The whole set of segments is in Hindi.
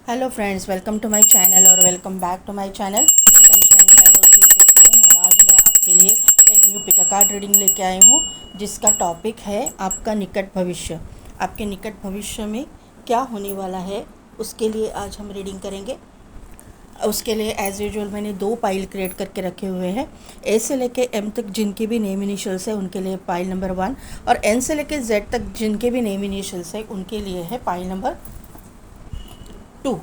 Hello friends, welcome to my channel और welcome back to my channel sunshine tarot 369। और आज मैं आपके लिए एक न्यू पिक कार्ड रीडिंग लेके आई हूँ जिसका टॉपिक है आपका निकट भविष्य। आपके निकट भविष्य में क्या होने वाला है उसके लिए आज हम रीडिंग करेंगे। उसके लिए एज़ यूजुअल मैंने 2 पाइल क्रिएट करके रखे हुए हैं। ए से लेके एम तक जिनके भी नेम इनिशियल्स है उनके लिए पाइल नंबर 1, और एन से लेके जेड तक जिनके भी नेम इनिशियल्स है उनके लिए है पाइल नंबर 2।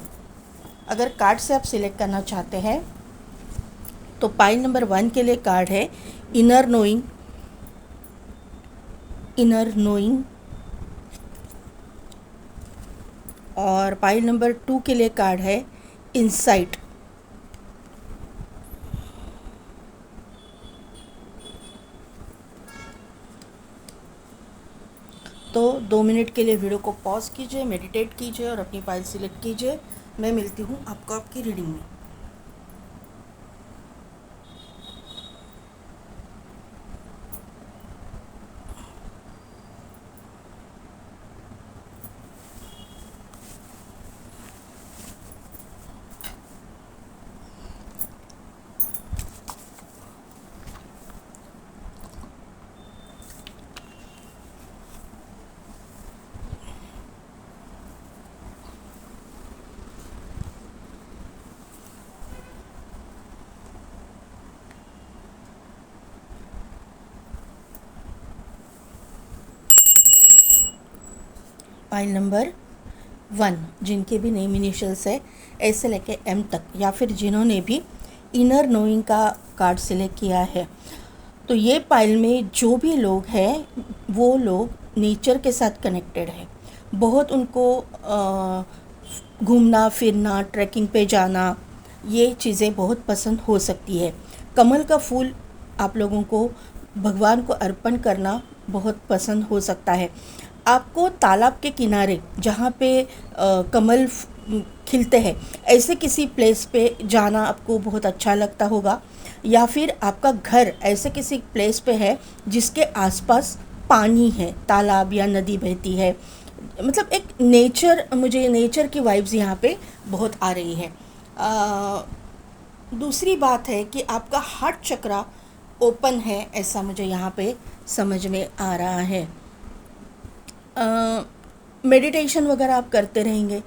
अगर कार्ड से आप सिलेक्ट करना चाहते हैं तो पाइल नंबर 1 के लिए कार्ड है इनर नोइंग। और पाइल नंबर 2 के लिए कार्ड है इंसाइट। तो 2 मिनट के लिए वीडियो को पॉज कीजिए, मेडिटेट कीजिए और अपनी पाइल सिलेक्ट कीजिए। मैं मिलती हूँ आपको आपकी रीडिंग में। पाइल नंबर 1 जिनके भी नेम इनिशियल्स है ए से लेके एम तक, या फिर जिन्होंने भी इनर नोइंग का कार्ड सिलेक्ट किया है, तो ये पाइल में जो भी लोग हैं वो लोग नेचर के साथ कनेक्टेड है। बहुत उनको घूमना फिरना, ट्रैकिंग पे जाना, ये चीज़ें बहुत पसंद हो सकती है। कमल का फूल आप लोगों को भगवान को अर्पण करना बहुत पसंद हो सकता है। आपको तालाब के किनारे जहाँ पे कमल खिलते हैं ऐसे किसी प्लेस पे जाना आपको बहुत अच्छा लगता होगा, या फिर आपका घर ऐसे किसी प्लेस पे है जिसके आसपास पानी है, तालाब या नदी बहती है। मतलब एक नेचर, मुझे नेचर की वाइब्स यहाँ पे बहुत आ रही है। दूसरी बात है कि आपका हार्ट चक्रा ओपन है, ऐसा मुझे यहाँ पे समझ में आ रहा है। मेडिटेशन वगैरह आप करते रहेंगे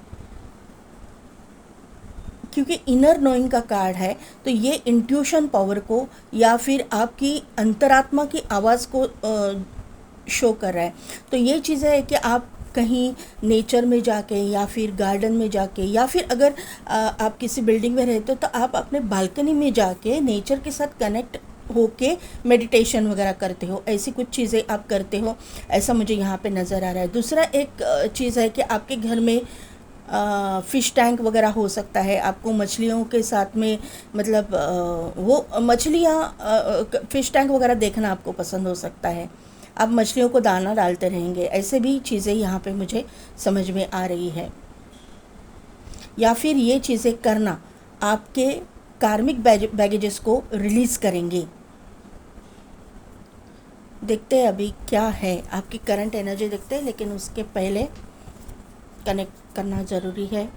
क्योंकि इनर नोइंग का कार्ड है, तो ये इंट्यूशन पावर को या फिर आपकी अंतरात्मा की आवाज़ को शो कर रहा है। तो ये चीज़ है कि आप कहीं नेचर में जाके या फिर गार्डन में जाके, या फिर अगर आप किसी बिल्डिंग में रहते हो तो आप अपने बालकनी में जाके नेचर के साथ कनेक्ट होके मेडिटेशन वगैरह करते हो, ऐसी कुछ चीज़ें आप करते हो, ऐसा मुझे यहाँ पे नज़र आ रहा है। दूसरा एक चीज़ है कि आपके घर में फ़िश टैंक वगैरह हो सकता है। आपको मछलियों के साथ में मतलब वो मछलियाँ फ़िश टैंक वगैरह देखना आपको पसंद हो सकता है। आप मछलियों को दाना डालते रहेंगे, ऐसे भी चीज़ें यहाँ पे मुझे समझ में आ रही है। या फिर ये चीज़ें करना आपके कार्मिक बैगेजेस को रिलीज़ करेंगे। देखते हैं अभी क्या है आपकी करंट एनर्जी, देखते हैं, लेकिन उसके पहले कनेक्ट करना ज़रूरी है।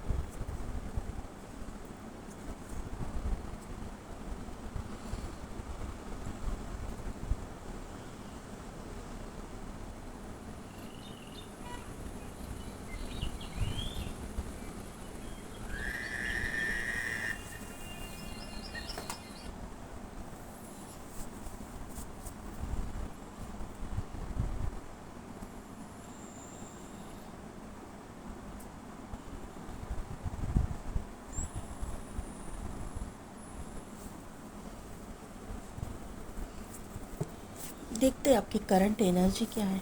देखते हैं आपकी करंट एनर्जी क्या है।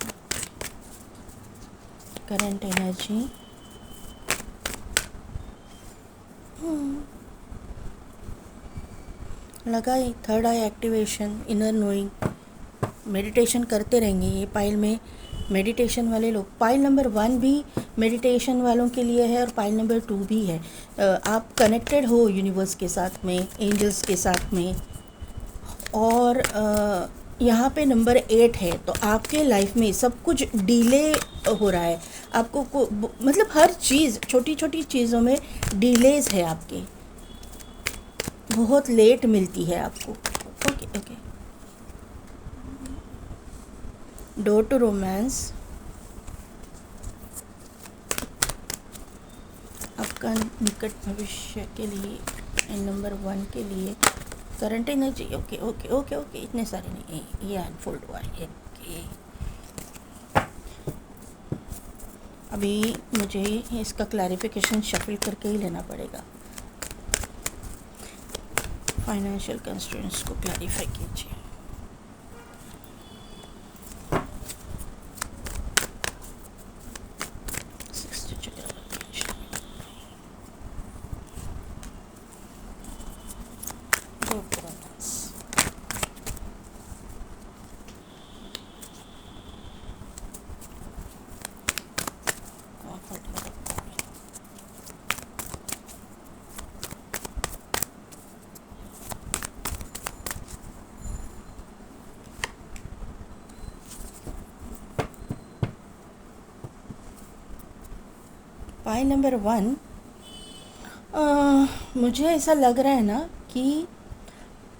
करंट एनर्जी लगाई, थर्ड आई एक्टिवेशन, इनर नोइंग। मेडिटेशन करते रहेंगे। ये पाइल में मेडिटेशन वाले लोग, पाइल नंबर 1 भी मेडिटेशन वालों के लिए है और पाइल नंबर 2 भी है। आप कनेक्टेड हो यूनिवर्स के साथ में, एंजल्स के साथ में, और यहाँ पे नंबर 8 है, तो आपके लाइफ में सब कुछ डिले हो रहा है। आपको मतलब हर चीज़, छोटी छोटी चीज़ों में डिलेज है आपके, बहुत लेट मिलती है आपको। Okay okay. Door to romance, आपका निकट भविष्य के लिए, नंबर 1 के लिए current energy. Okay okay okay okay, इतने सारे नहीं, ये अनफोल्ड हुआ है। ओके, अभी मुझे इसका क्लैरिफिकेशन शफल करके ही लेना पड़ेगा। फाइनेंशियल कंस्ट्रेंट्स को क्लैरिफाई कीजिए। पाई नंबर 1, मुझे ऐसा लग रहा है ना कि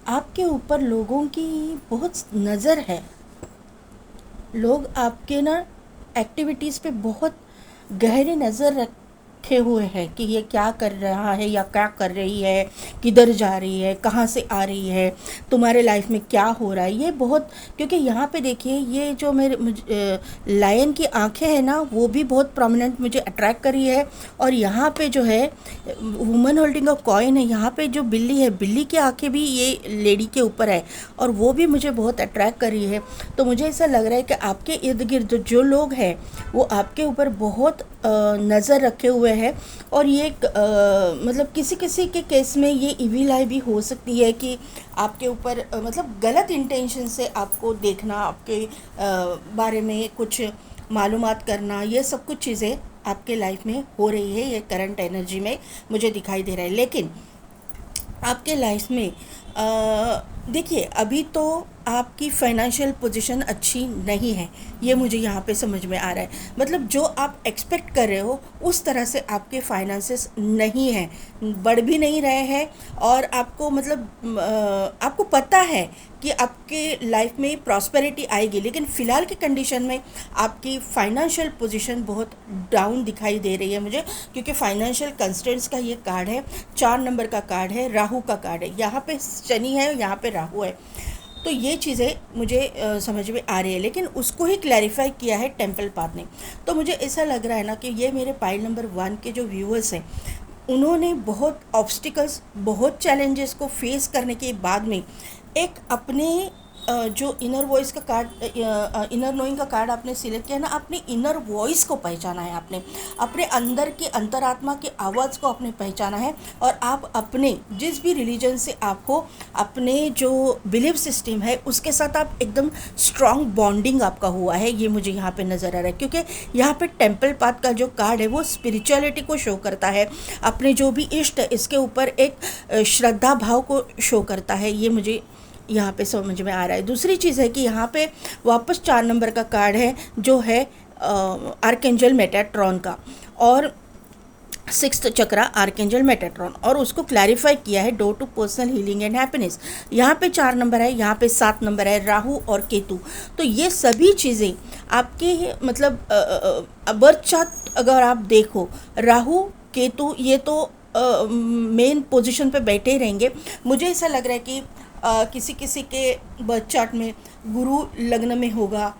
आपके ऊपर लोगों की बहुत नज़र है। लोग आपके ना एक्टिविटीज़ पे बहुत गहरी नज़र रखे हुए हैं कि ये क्या कर रहा है या क्या कर रही है, किधर जा रही है, कहाँ से आ रही है, तुम्हारे लाइफ में क्या हो रहा है, ये बहुत। क्योंकि यहाँ पे देखिए, ये जो मेरे लायन की आंखें हैं ना, वो भी बहुत प्रोमिनेंट मुझे अट्रैक्ट कर रही है। और यहाँ पे जो है वुमन होल्डिंग अ कॉइन है, यहाँ पे जो बिल्ली है, बिल्ली की आंखें भी ये लेडी के ऊपर है और वो भी मुझे बहुत अट्रैक्ट कर रही है। तो मुझे ऐसा लग रहा है कि आपके इर्द गिर्द जो लोग हैं वो आपके ऊपर बहुत नज़र रखे हुए हैं। और ये मतलब किसी किसी के केस में ये इविल आई भी हो सकती है कि आपके ऊपर मतलब गलत इंटेंशन से आपको देखना, आपके बारे में कुछ मालूमात करना, ये सब कुछ चीज़ें आपके लाइफ में हो रही है। ये करंट एनर्जी में मुझे दिखाई दे रहा है। लेकिन आपके लाइफ में देखिए, अभी तो आपकी फाइनेंशियल पोजीशन अच्छी नहीं है, ये मुझे यहाँ पे समझ में आ रहा है। मतलब जो आप एक्सपेक्ट कर रहे हो उस तरह से आपके फाइनेंसेस नहीं हैं, बढ़ भी नहीं रहे हैं। और आपको मतलब आपको पता है कि आपके लाइफ में प्रॉस्पेरिटी आएगी, लेकिन फ़िलहाल की कंडीशन में आपकी फाइनेंशियल पोजीशन बहुत डाउन दिखाई दे रही है मुझे। क्योंकि फाइनेंशियल कंस्ट्रेंट्स का ये कार्ड है, 4 नंबर का कार्ड है, राहु का कार्ड है, यहाँ पे शनि है, यहाँ पे राहु है। तो ये चीज़ें मुझे समझ में आ रही है, लेकिन उसको ही क्लैरिफाई किया है टेम्पल पाथ ने। तो मुझे ऐसा लग रहा है ना कि ये मेरे पाइल नंबर 1 के जो व्यूअर्स हैं, उन्होंने बहुत ऑब्स्टिकल्स, बहुत चैलेंजेस को फेस करने के बाद में एक अपने जो इनर वॉइस का कार्ड, इनर नोइंग का कार्ड आपने सिलेक्ट किया ना, अपने इनर वॉइस को पहचाना है आपने, अपने अंदर की अंतरात्मा की आवाज़ को आपने पहचाना है। और आप अपने जिस भी रिलीजन से आप हो, अपने जो बिलीफ सिस्टम है उसके साथ आप एकदम स्ट्रॉन्ग बॉन्डिंग आपका हुआ है, ये मुझे यहाँ पे नज़र आ रहा है। क्योंकि यहाँ पे टेम्पल पाथ का जो कार्ड है वो स्पिरिचुअलिटी को शो करता है, अपने जो भी इष्ट है इसके ऊपर एक श्रद्धा भाव को शो करता है, ये मुझे यहाँ पे समझ में आ रहा है। दूसरी चीज़ है कि यहाँ पे वापस 4 नंबर का कार्ड है जो है आर्कएंजल मेटाट्रॉन का, और 6th चक्रा आर्कएंजल मेटाट्रॉन, और उसको क्लैरिफाई किया है door to personal healing and happiness. यहाँ पे 4 नंबर है, यहाँ पे 7 नंबर है, राहु और केतु। तो ये सभी चीज़ें आपके मतलब बर्थ चार्ट अगर आप देखो, राहु केतु ये तो मेन पोजीशन पे बैठे ही रहेंगे। मुझे ऐसा लग रहा है कि किसी किसी के बर्थ चार्ट में गुरु लग्न में होगा,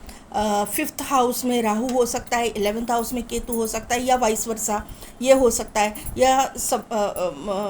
5th हाउस में राहु हो सकता है, 11th हाउस में केतु हो सकता है, या वाइस वर्सा ये हो सकता है, या सब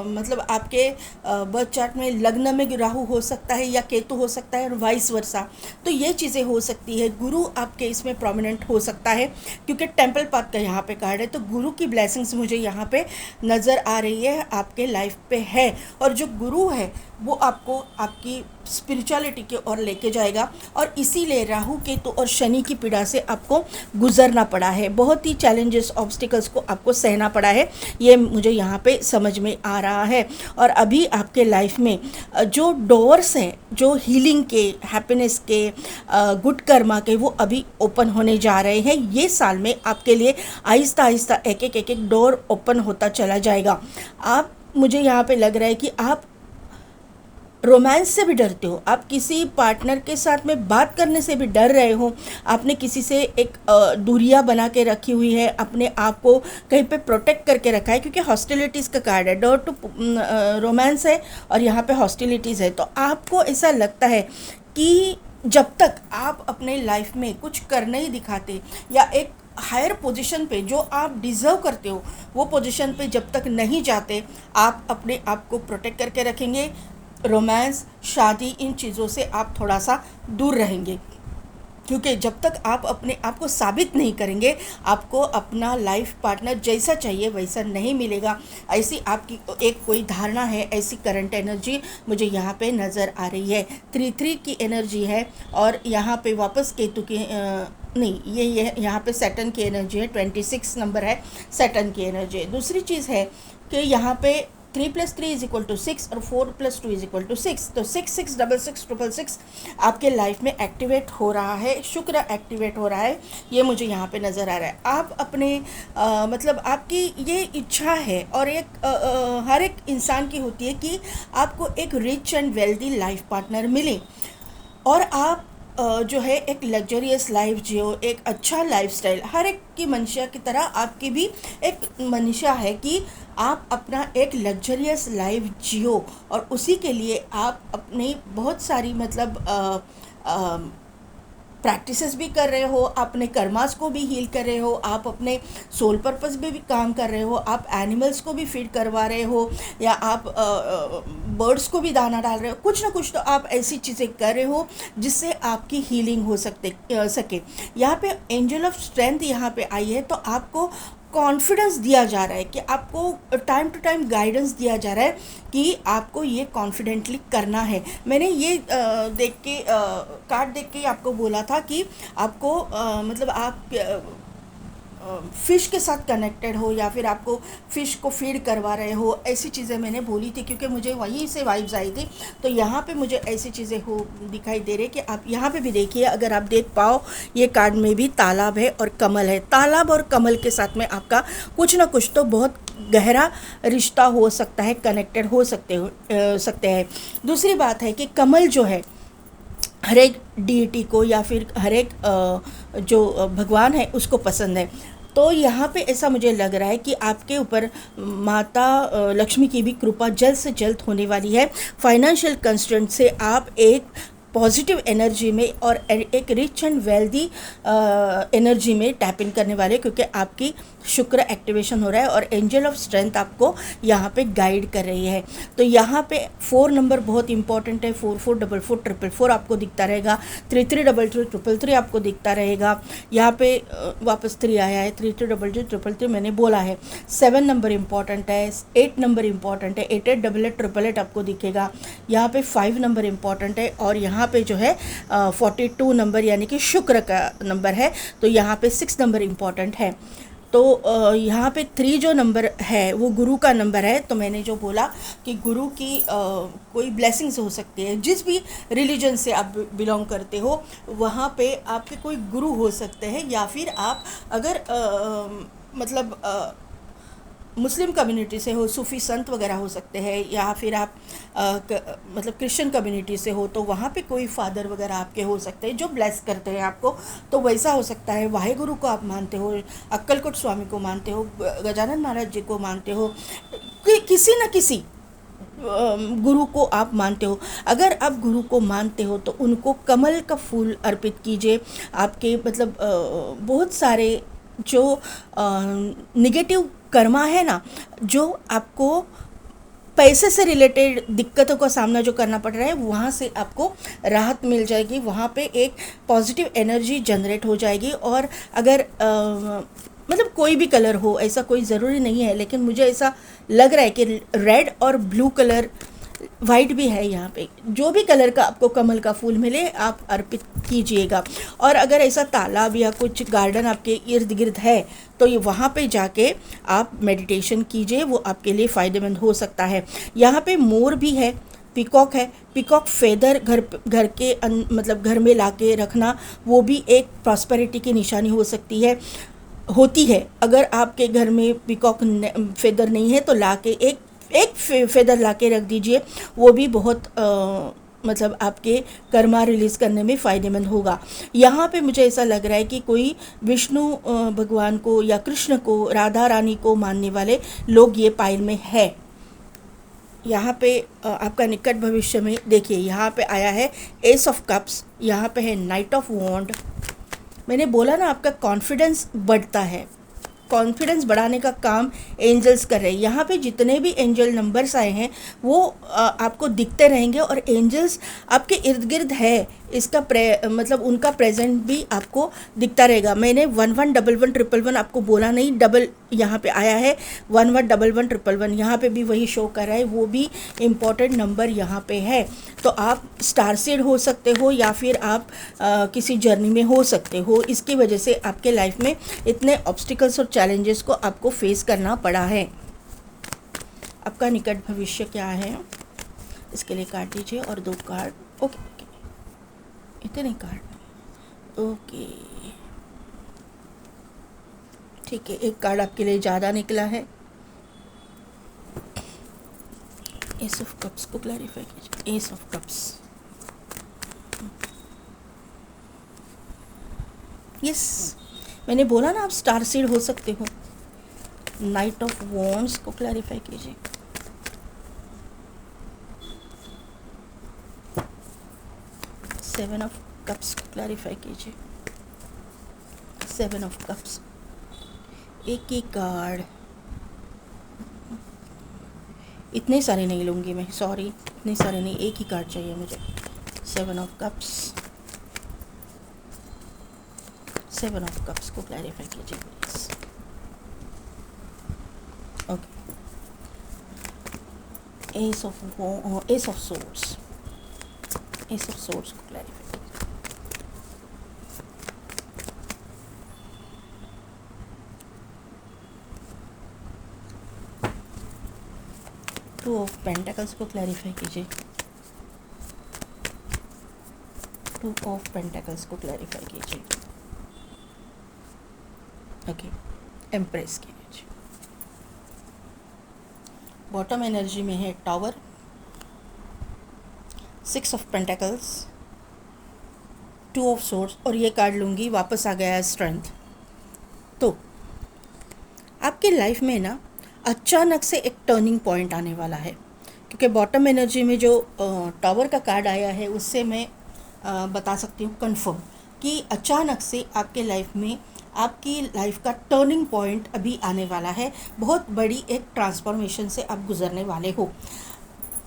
मतलब आपके बर्थ चार्ट में लग्न में राहु हो सकता है या केतु हो सकता है, और वाइस वर्सा। तो ये चीज़ें हो सकती है। गुरु आपके इसमें प्रोमिनेंट हो सकता है क्योंकि टेम्पल पाथ का यहाँ पे कार्ड है। तो गुरु की ब्लेसिंग्स मुझे यहाँ पे नज़र आ रही है, आपके लाइफ पे है। और जो गुरु है वो आपको आपकी स्पिरिचुअलिटी की ओर लेके जाएगा। और इसीलिए राहु केतु और शनि की पीड़ा से आपको गुजरना पड़ा है, बहुत ही चैलेंजेस ऑब्स्टिकल्स को आपको सहना पड़ा है, ये मुझे यहाँ पे समझ में आ रहा है। और अभी आपके लाइफ में जो डोर्स हैं, जो हीलिंग के, हैप्पीनेस के, गुड कर्मा के, वो अभी ओपन होने जा रहे हैं। ये साल में आपके लिए आहिस्ता आहिस्ता एक एक डोर ओपन होता चला जाएगा। आप, मुझे यहाँ पे लग रहा है कि आप रोमांस से भी डरते हो, आप किसी पार्टनर के साथ में बात करने से भी डर रहे हो, आपने किसी से एक दूरियां बना के रखी हुई है, अपने आप को कहीं पे प्रोटेक्ट करके रखा है, क्योंकि हॉस्टिलिटीज़ का कार्ड है, डर टू रोमांस है और यहाँ पे हॉस्टिलिटीज़ है। तो आपको ऐसा लगता है कि जब तक आप अपने लाइफ में कुछ कर नहीं दिखाते या एक हायर पोजीशन पे जो आप डिज़र्व करते हो वो पोजीशन पे जब तक नहीं जाते, आप अपने आप को प्रोटेक्ट करके रखेंगे। रोमांस, शादी, इन चीज़ों से आप थोड़ा सा दूर रहेंगे, क्योंकि जब तक आप अपने आप को साबित नहीं करेंगे, आपको अपना लाइफ पार्टनर जैसा चाहिए वैसा नहीं मिलेगा। ऐसी आपकी एक कोई धारणा है, ऐसी करंट एनर्जी मुझे यहाँ पे नज़र आ रही है। 3 की एनर्जी है और यहाँ पे वापस केतु की नहीं, ये यहाँ पे सैटर्न की एनर्जी है। 26 नंबर है, सैटर्न की एनर्जी। दूसरी चीज़ है कि यहाँ पे 3 + 3 = 6 और 4 + 2 = 6, तो 6 6 6 6 6 6 आपके लाइफ में एक्टिवेट हो रहा है, शुक्र एक्टिवेट हो रहा है, ये मुझे यहाँ पे नज़र आ रहा है। आप अपने मतलब आपकी ये इच्छा है और एक हर एक इंसान की होती है कि आपको एक rich and wealthy life partner मिले और आप जो है एक लग्जरियस लाइफ जियो, एक अच्छा लाइफस्टाइल। हर एक की मंशा की तरह आपकी भी एक मंशा है कि आप अपना एक लग्जरियस लाइफ जियो और उसी के लिए आप अपनी बहुत सारी मतलब प्रैक्टिसेस भी कर रहे हो, अपने कर्मास को भी हील कर रहे हो, आप अपने सोल पर्पस पे भी काम कर रहे हो, आप एनिमल्स को भी फीड करवा रहे हो या आप बर्ड्स को भी दाना डाल रहे हो। कुछ ना कुछ तो आप ऐसी चीज़ें कर रहे हो जिससे आपकी हीलिंग हो सके। यहाँ पे एंजल ऑफ स्ट्रेंथ यहाँ पे आई है, तो आपको कॉन्फिडेंस दिया जा रहा है कि आपको टाइम टू टाइम गाइडेंस दिया जा रहा है कि आपको ये कॉन्फिडेंटली करना है। मैंने ये देख के कार्ड देख के आपको बोला था कि आपको मतलब आप फ़िश के साथ कनेक्टेड हो या फिर आपको फ़िश को फीड करवा रहे हो, ऐसी चीज़ें मैंने बोली थी क्योंकि मुझे वहीं से वाइब्स आई थी। तो यहाँ पे मुझे ऐसी चीज़ें हो दिखाई दे रही कि आप यहाँ पे भी देखिए, अगर आप देख पाओ, ये कार्ड में भी तालाब है और कमल है। तालाब और कमल के साथ में आपका कुछ ना कुछ तो बहुत गहरा रिश्ता हो सकता है, कनेक्टेड हो सकते हैं। दूसरी बात है कि कमल जो है हर एक डीटी को या फिर हर एक जो भगवान है उसको पसंद है। तो यहाँ पे ऐसा मुझे लग रहा है कि आपके ऊपर माता लक्ष्मी की भी कृपा जल्द से जल्द होने वाली है। फाइनेंशियल कंस्ट्रेंट से आप एक पॉजिटिव एनर्जी में और एक रिच एंड वेल्दी एनर्जी में टैप इन करने वाले, क्योंकि आपकी शुक्र एक्टिवेशन हो रहा है और एंजल ऑफ स्ट्रेंथ आपको यहाँ पे गाइड कर रही है। तो यहाँ पे 4 नंबर बहुत इंपॉर्टेंट है। 4 4 4 4 4 4 आपको दिखता रहेगा, 3 3 3 3 3 3 आपको दिखता रहेगा। यहाँ पे वापस 3 आया है, 3 3 3 3 3 3 मैंने बोला है। 7 नंबर इंपॉर्टेंट है, 8 नंबर इंपॉर्टेंट है, 8 8 8 8 8 8 आपको दिखेगा। यहाँ पे 5 नंबर इंपॉर्टेंट है और यहाँ पे जो है 42 नंबर यानी कि शुक्र का नंबर है। तो यहाँ पे 6 नंबर इंपॉर्टेंट है। तो यहाँ पे 3 जो नंबर है वो गुरु का नंबर है। तो मैंने जो बोला कि गुरु की कोई ब्लेसिंग्स हो सकती है, जिस भी रिलीजन से आप बिलोंग करते हो वहाँ पे आपके कोई गुरु हो सकते हैं, या फिर आप अगर मतलब मुस्लिम कम्युनिटी से हो, सूफ़ी संत वगैरह हो सकते हैं, या फिर आप मतलब क्रिश्चियन कम्युनिटी से हो तो वहाँ पे कोई फादर वगैरह आपके हो सकते हैं जो ब्लेस करते हैं आपको। तो वैसा हो सकता है। वाहेगुरु को आप मानते हो, अक्कलकोट स्वामी को मानते हो, गजानन महाराज जी को मानते हो, किसी न किसी गुरु को आप मानते हो। अगर आप गुरु को मानते हो तो उनको कमल का फूल अर्पित कीजिए। आपके मतलब बहुत सारे जो निगेटिव कर्मा है ना, जो आपको पैसे से रिलेटेड दिक्कतों का सामना जो करना पड़ रहा है, वहाँ से आपको राहत मिल जाएगी। वहाँ पे एक पॉजिटिव एनर्जी जनरेट हो जाएगी। और अगर मतलब कोई भी कलर हो, ऐसा कोई ज़रूरी नहीं है, लेकिन मुझे ऐसा लग रहा है कि रेड और ब्लू कलर वाइट भी है यहाँ पे। जो भी कलर का आपको कमल का फूल मिले आप अर्पित कीजिएगा। और अगर ऐसा तालाब या कुछ गार्डन आपके इर्द गिर्द है तो ये वहाँ पे जाके आप मेडिटेशन कीजिए, वो आपके लिए फ़ायदेमंद हो सकता है। यहाँ पे मोर भी है, पिकॉक है। पिकॉक फेदर घर के मतलब घर में लाके रखना वो भी एक प्रॉस्पेरिटी की निशानी हो सकती है, होती है। अगर आपके घर में पिकॉक फेदर नहीं है तो लाके एक फेदर लाके रख दीजिए, वो भी बहुत मतलब आपके कर्मा रिलीज़ करने में फ़ायदेमंद होगा। यहाँ पे मुझे ऐसा लग रहा है कि कोई विष्णु भगवान को या कृष्ण को, राधा रानी को मानने वाले लोग ये पाइल में है। यहाँ पे आपका निकट भविष्य में देखिए, यहाँ पे आया है एस ऑफ कप्स, यहाँ पे है नाइट ऑफ वॉन्ड। मैंने बोला ना आपका कॉन्फिडेंस बढ़ता है, कॉन्फिडेंस बढ़ाने का काम एंजल्स कर रहे हैं। यहाँ पे जितने भी एंजल नंबर्स आए हैं वो आपको दिखते रहेंगे, और एंजल्स आपके इर्द गिर्द है, इसका मतलब उनका प्रेजेंट भी आपको दिखता रहेगा। मैंने 111111 आपको बोला नहीं, डबल यहाँ पे आया है 111111, यहाँ पे भी वही शो कर रहा है, वो भी इम्पॉर्टेंट नंबर यहाँ पे है। तो आप स्टार सीड हो सकते हो या फिर आप किसी जर्नी में हो सकते हो, इसकी वजह से आपके लाइफ में इतने ऑब्स्टिकल्स और चैलेंजेस को आपको फेस करना पड़ा है। आपका निकट भविष्य क्या है इसके लिए काट दीजिए, और 2 कार्ड। ओके, इतने कार्ड, ओके ठीक है। एक कार्ड आपके लिए ज़्यादा निकला है, एस ऑफ कप्स को क्लैरिफाई कीजिए। एस ऑफ कप्स, यस मैंने बोला ना आप स्टार सीड हो सकते हो। नाइट ऑफ वॉन्ड्स को क्लैरिफाई कीजिए। सेवन ऑफ कप्स को क्लैरिफाई कीजिए। 7 ऑफ कप्स, एक ही कार्ड, इतने सारे नहीं लूँगी मैं, सॉरी, इतने सारे नहीं, एक ही कार्ड चाहिए मुझे। 7 ऑफ कप्स, 7 ऑफ कप्स को क्लैरिफाई कीजिए please. Okay, S of swords, S of swords को क्लैरिफाई कीजिए। 2 ऑफ पेंटिकल्स को क्लैरिफाई कीजिए। 2 ऑफ पेंटिकल्स को क्लैरिफाई कीजिए। ओके, एम्प्रेस की एनर्जी, बॉटम एनर्जी में है tower, 6 of pentacles, 2 of swords, और ये कार्ड लूँगी, वापस आ गया है स्ट्रेंथ। तो आपकी लाइफ में ना अचानक से एक टर्निंग पॉइंट आने वाला है, क्योंकि बॉटम एनर्जी में जो टावर का कार्ड आया है उससे मैं बता सकती हूँ कंफर्म कि अचानक से आपके लाइफ में आपकी लाइफ का टर्निंग पॉइंट अभी आने वाला है। बहुत बड़ी एक ट्रांसफॉर्मेशन से आप गुजरने वाले हो,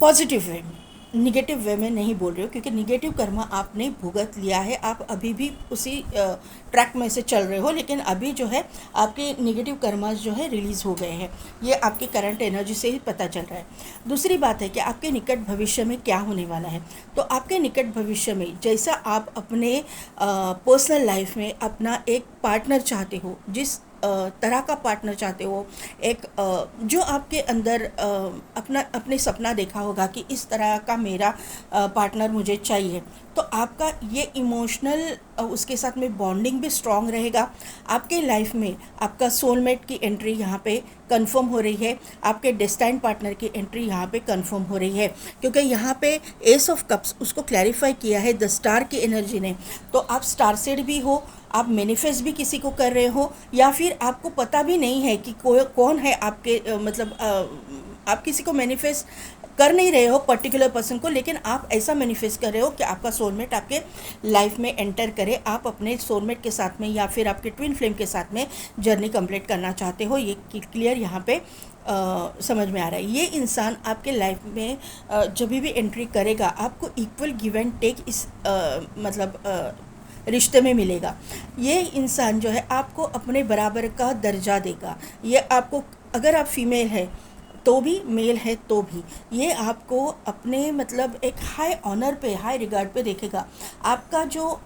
पॉजिटिव वे में, निगेटिव वे में नहीं बोल रही हो, क्योंकि निगेटिव कर्मा आपने भुगत लिया है, आप अभी भी उसी ट्रैक में से चल रहे हो, लेकिन अभी जो है आपके निगेटिव कर्मास जो है रिलीज़ हो गए हैं। ये आपके करंट एनर्जी से ही पता चल रहा है। दूसरी बात है कि आपके निकट भविष्य में क्या होने वाला है। तो आपके निकट भविष्य में जैसा आप अपने पर्सनल लाइफ में अपना एक पार्टनर चाहते हो, जिस तरह का पार्टनर चाहते हो, एक जो आपके अंदर अपने सपना देखा होगा कि इस तरह का मेरा पार्टनर मुझे चाहिए, तो आपका ये इमोशनल उसके साथ में बॉन्डिंग भी स्ट्रॉन्ग रहेगा। आपके लाइफ में आपका सोलमेट की एंट्री यहाँ पे कंफर्म हो रही है, आपके डेस्टाइन पार्टनर की एंट्री यहाँ पे कंफर्म हो रही है, क्योंकि यहाँ पे एस ऑफ कप्स उसको क्लैरिफाई किया है द स्टार की एनर्जी ने। तो आप स्टार सेड भी हो, आप मैनिफेस्ट भी किसी को कर रहे हो, या फिर आपको पता भी नहीं है कि कौन है आपके मतलब आप किसी को मैनिफेस्ट कर नहीं रहे हो पर्टिकुलर पर्सन को, लेकिन आप ऐसा मैनिफेस्ट कर रहे हो कि आपका सोलमेट आपके लाइफ में एंटर करे, आप अपने सोलमेट के साथ में या फिर आपके ट्विन फ्लेम के साथ में जर्नी कंप्लीट करना चाहते हो। ये क्लियर यहाँ पे समझ में आ रहा है। ये इंसान आपके लाइफ में जब भी एंट्री करेगा आपको इक्वल गिव एंड टेक इस रिश्ते में मिलेगा। ये इंसान जो है आपको अपने बराबर का दर्जा देगा। ये आपको, अगर आप फीमेल है तो भी, मेल है तो भी, ये आपको अपने मतलब एक हाई ऑनर पे, हाई रिगार्ड पे देखेगा। आपका जो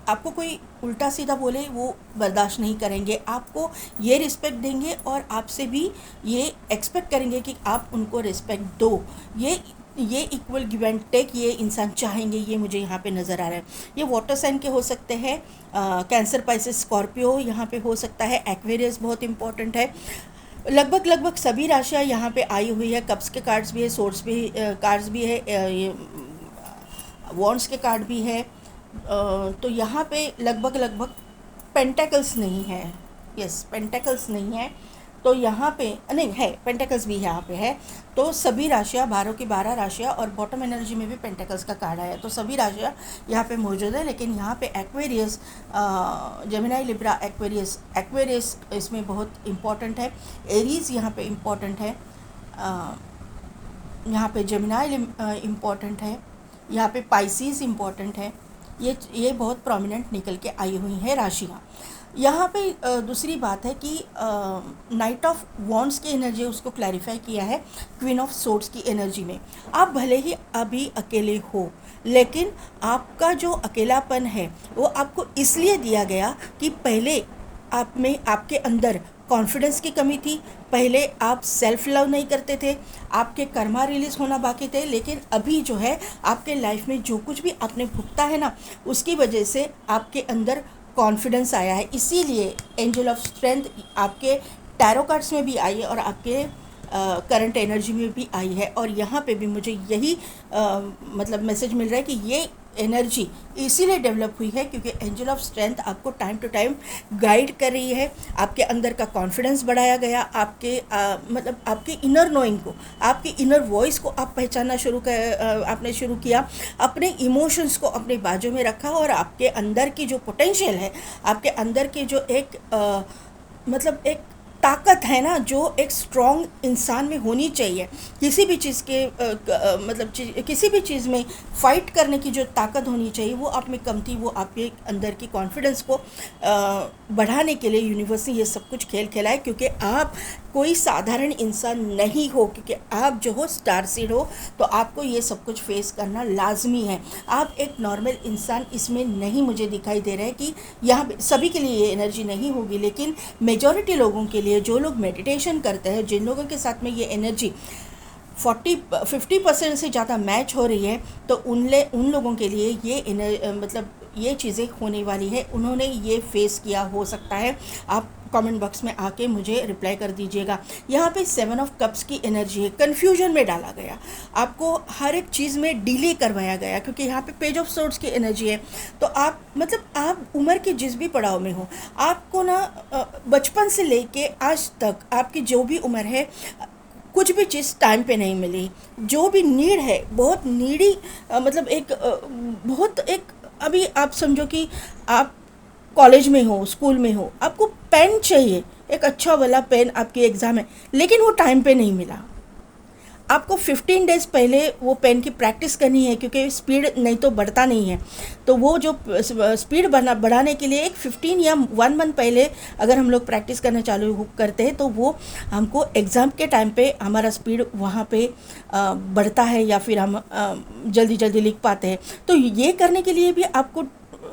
आपको कोई उल्टा सीधा बोले वो बर्दाश्त नहीं करेंगे, आपको ये रिस्पेक्ट देंगे और आपसे भी ये एक्सपेक्ट करेंगे कि आप उनको रिस्पेक्ट दो। ये इक्वल गिव एंड टेक ये इंसान चाहेंगे, ये मुझे यहाँ पे नज़र आ रहा है। ये वाटर साइन के हो सकते हैं, कैंसर, पाइसेस, स्कॉर्पियो यहाँ पे हो सकता है, एक्वेरियस बहुत इंपॉर्टेंट है। लगभग सभी राशियाँ यहाँ पे आई हुई है। कप्स के कार्ड्स भी है, सोर्स भी कार्ड्स भी है, ये वॉन्ड्स के कार्ड भी है। तो यहाँ पे लगभग पेंटेकल्स नहीं है, यस पेंटेकल्स नहीं है, तो यहाँ पे नहीं है, पेंटेकल्स भी यहाँ पे है। तो सभी राशियाँ, 12 की 12 राशियाँ, और बॉटम एनर्जी में भी पेंटेकल्स का कार्ड आया, तो सभी राशियाँ यहाँ पे मौजूद है। लेकिन यहाँ पे एक्वेरियस, जेमिनी, लिब्रा, एक्वेरियस इसमें बहुत इम्पॉर्टेंट है। एरीज यहाँ पे इम्पॉर्टेंट है, यहाँ पे जेमिनी इम्पॉर्टेंट है, यहाँ पे पाइसिस इम्पॉर्टेंट है। ये बहुत प्रोमिनेंट निकल के आई हुई हैं राशियाँ। यहाँ पे दूसरी बात है कि नाइट ऑफ वॉन्ड्स की एनर्जी उसको क्लैरिफाई किया है क्वीन ऑफ सोर्ड्स की एनर्जी में। आप भले ही अभी अकेले हो, लेकिन आपका जो अकेलापन है वो आपको इसलिए दिया गया कि पहले आप में, आपके अंदर कॉन्फिडेंस की कमी थी, पहले आप सेल्फ लव नहीं करते थे, आपके कर्मा रिलीज होना बाकी थे। लेकिन अभी जो है आपके लाइफ में जो कुछ भी आपने भुगता है ना, उसकी वजह से आपके अंदर कॉन्फिडेंस आया है। इसीलिए एंजल ऑफ स्ट्रेंथ आपके टैरो कार्ड्स में भी आई है और आपके करंट एनर्जी में भी आई है। और यहाँ पे भी मुझे यही मतलब मैसेज मिल रहा है कि ये एनर्जी इसीलिए डेवलप हुई है क्योंकि एंजल ऑफ स्ट्रेंथ आपको टाइम टू टाइम गाइड कर रही है। आपके अंदर का कॉन्फिडेंस बढ़ाया गया, आपके मतलब आपके इनर नोइंग को, आपकी इनर वॉइस को आप पहचानना आपने शुरू किया, अपने इमोशंस को अपने बाजू में रखा और आपके अंदर की जो पोटेंशियल है, आपके अंदर की जो एक मतलब एक ताकत है ना, जो एक स्ट्रॉन्ग इंसान में होनी चाहिए, किसी भी चीज़ के मतलब किसी भी चीज़ में फाइट करने की जो ताकत होनी चाहिए वो आप में कम थी। वो आपके अंदर की कॉन्फिडेंस को बढ़ाने के लिए यूनिवर्स ने ये सब कुछ खेल खेला है, क्योंकि आप कोई साधारण इंसान नहीं हो, क्योंकि आप जो हो स्टार सीड हो, तो आपको ये सब कुछ फेस करना लाजमी है। आप एक नॉर्मल इंसान इसमें नहीं मुझे दिखाई दे रहा है कि यहाँ सभी के लिए ये एनर्जी नहीं होगी, लेकिन मेजॉरिटी लोगों के लिए, जो लोग मेडिटेशन करते हैं, जिन लोगों के साथ में ये एनर्जी 50% से ज़्यादा मैच हो रही है, तो उन लोगों के लिए ये मतलब ये चीज़ें होने वाली है। उन्होंने ये फेस किया हो सकता है। आप कमेंट बॉक्स में आके मुझे रिप्लाई कर दीजिएगा। यहाँ पे 7 ऑफ कप्स की एनर्जी है, कन्फ्यूजन में डाला गया, आपको हर एक चीज़ में डिले करवाया गया, क्योंकि यहाँ पे पेज ऑफ सोर्ड्स की एनर्जी है। तो आप मतलब आप उम्र के जिस भी पड़ाव में हो, आपको ना बचपन से लेके आज तक आपकी जो भी उम्र है, कुछ भी चीज़ टाइम पे नहीं मिली। जो भी नीड है, बहुत नीडी मतलब एक बहुत एक, अभी आप समझो कि आप कॉलेज में हो, स्कूल में हो, आपको पेन चाहिए, एक अच्छा वाला पेन, आपकी एग्ज़ाम है, लेकिन वो टाइम पे नहीं मिला। आपको 15 डेज़ पहले वो पेन की प्रैक्टिस करनी है, क्योंकि स्पीड नहीं तो बढ़ता नहीं है। तो वो जो स्पीड बढ़ाने के लिए एक 15 या 1 मंथ पहले अगर हम लोग प्रैक्टिस करना चालू करते हैं, तो वो हमको एग्ज़ाम के टाइम पे हमारा स्पीड वहाँ पे बढ़ता है, या फिर हम जल्दी लिख पाते हैं। तो ये करने के लिए भी आपको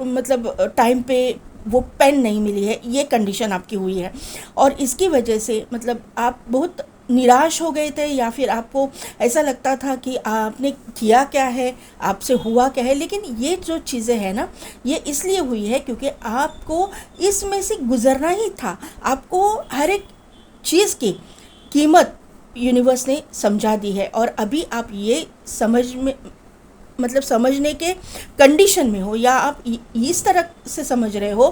मतलब टाइम पे वो पेन नहीं मिली है, ये कंडीशन आपकी हुई है। और इसकी वजह से मतलब आप बहुत निराश हो गए थे, या फिर आपको ऐसा लगता था कि आपने किया क्या है, आपसे हुआ क्या है। लेकिन ये जो चीज़ें हैं ना, ये इसलिए हुई है क्योंकि आपको इसमें से गुज़रना ही था। आपको हर एक चीज़ की कीमत यूनिवर्स ने समझा दी है, और अभी आप ये समझने के कंडीशन में हो, या आप इस तरह से समझ रहे हो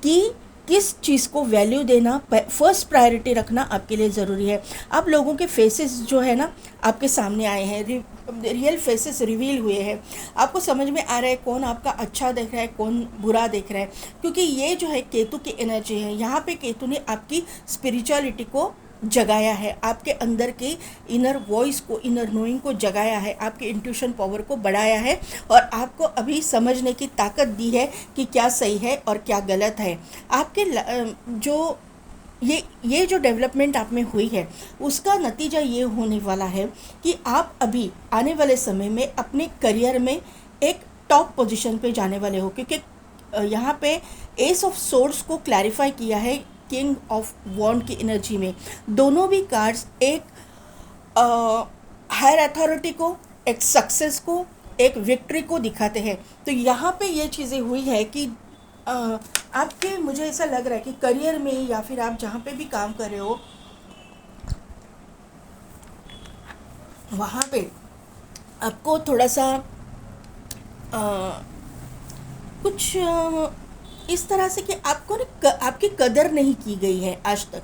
कि किस चीज़ को वैल्यू देना, फर्स्ट प्रायोरिटी रखना आपके लिए ज़रूरी है। आप लोगों के फेसेस जो है ना आपके सामने आए हैं, रियल फेसेस रिवील हुए हैं। आपको समझ में आ रहा है कौन आपका अच्छा देख रहा है, कौन बुरा देख रहा है, क्योंकि ये जो है केतु की एनर्जी है। यहाँ पे केतु ने आपकी स्पिरिचुअलिटी को जगाया है, आपके अंदर की इनर वॉइस को, इनर नोइंग को जगाया है, आपके इंट्यूशन पावर को बढ़ाया है, और आपको अभी समझने की ताकत दी है कि क्या सही है और क्या गलत है। आपके जो ये जो डेवलपमेंट आप में हुई है उसका नतीजा ये होने वाला है कि आप अभी आने वाले समय में अपने करियर में एक टॉप पोजीशन पे जाने वाले हो, क्योंकि यहाँ पे एस ऑफ सोर्स को क्लैरिफाई किया है किंग ऑफ वॉन्ड की एनर्जी में। दोनों भी कार्ड्स एक हायर अथॉरिटी को, एक सक्सेस को, एक विक्ट्री को दिखाते हैं। तो यहाँ पे ये चीज़ें हुई है कि आपके, मुझे ऐसा लग रहा है कि करियर में या फिर आप जहाँ पे भी काम कर रहे हो वहाँ पे आपको थोड़ा सा कुछ इस तरह से कि आपको ना आपकी कदर नहीं की गई है आज तक।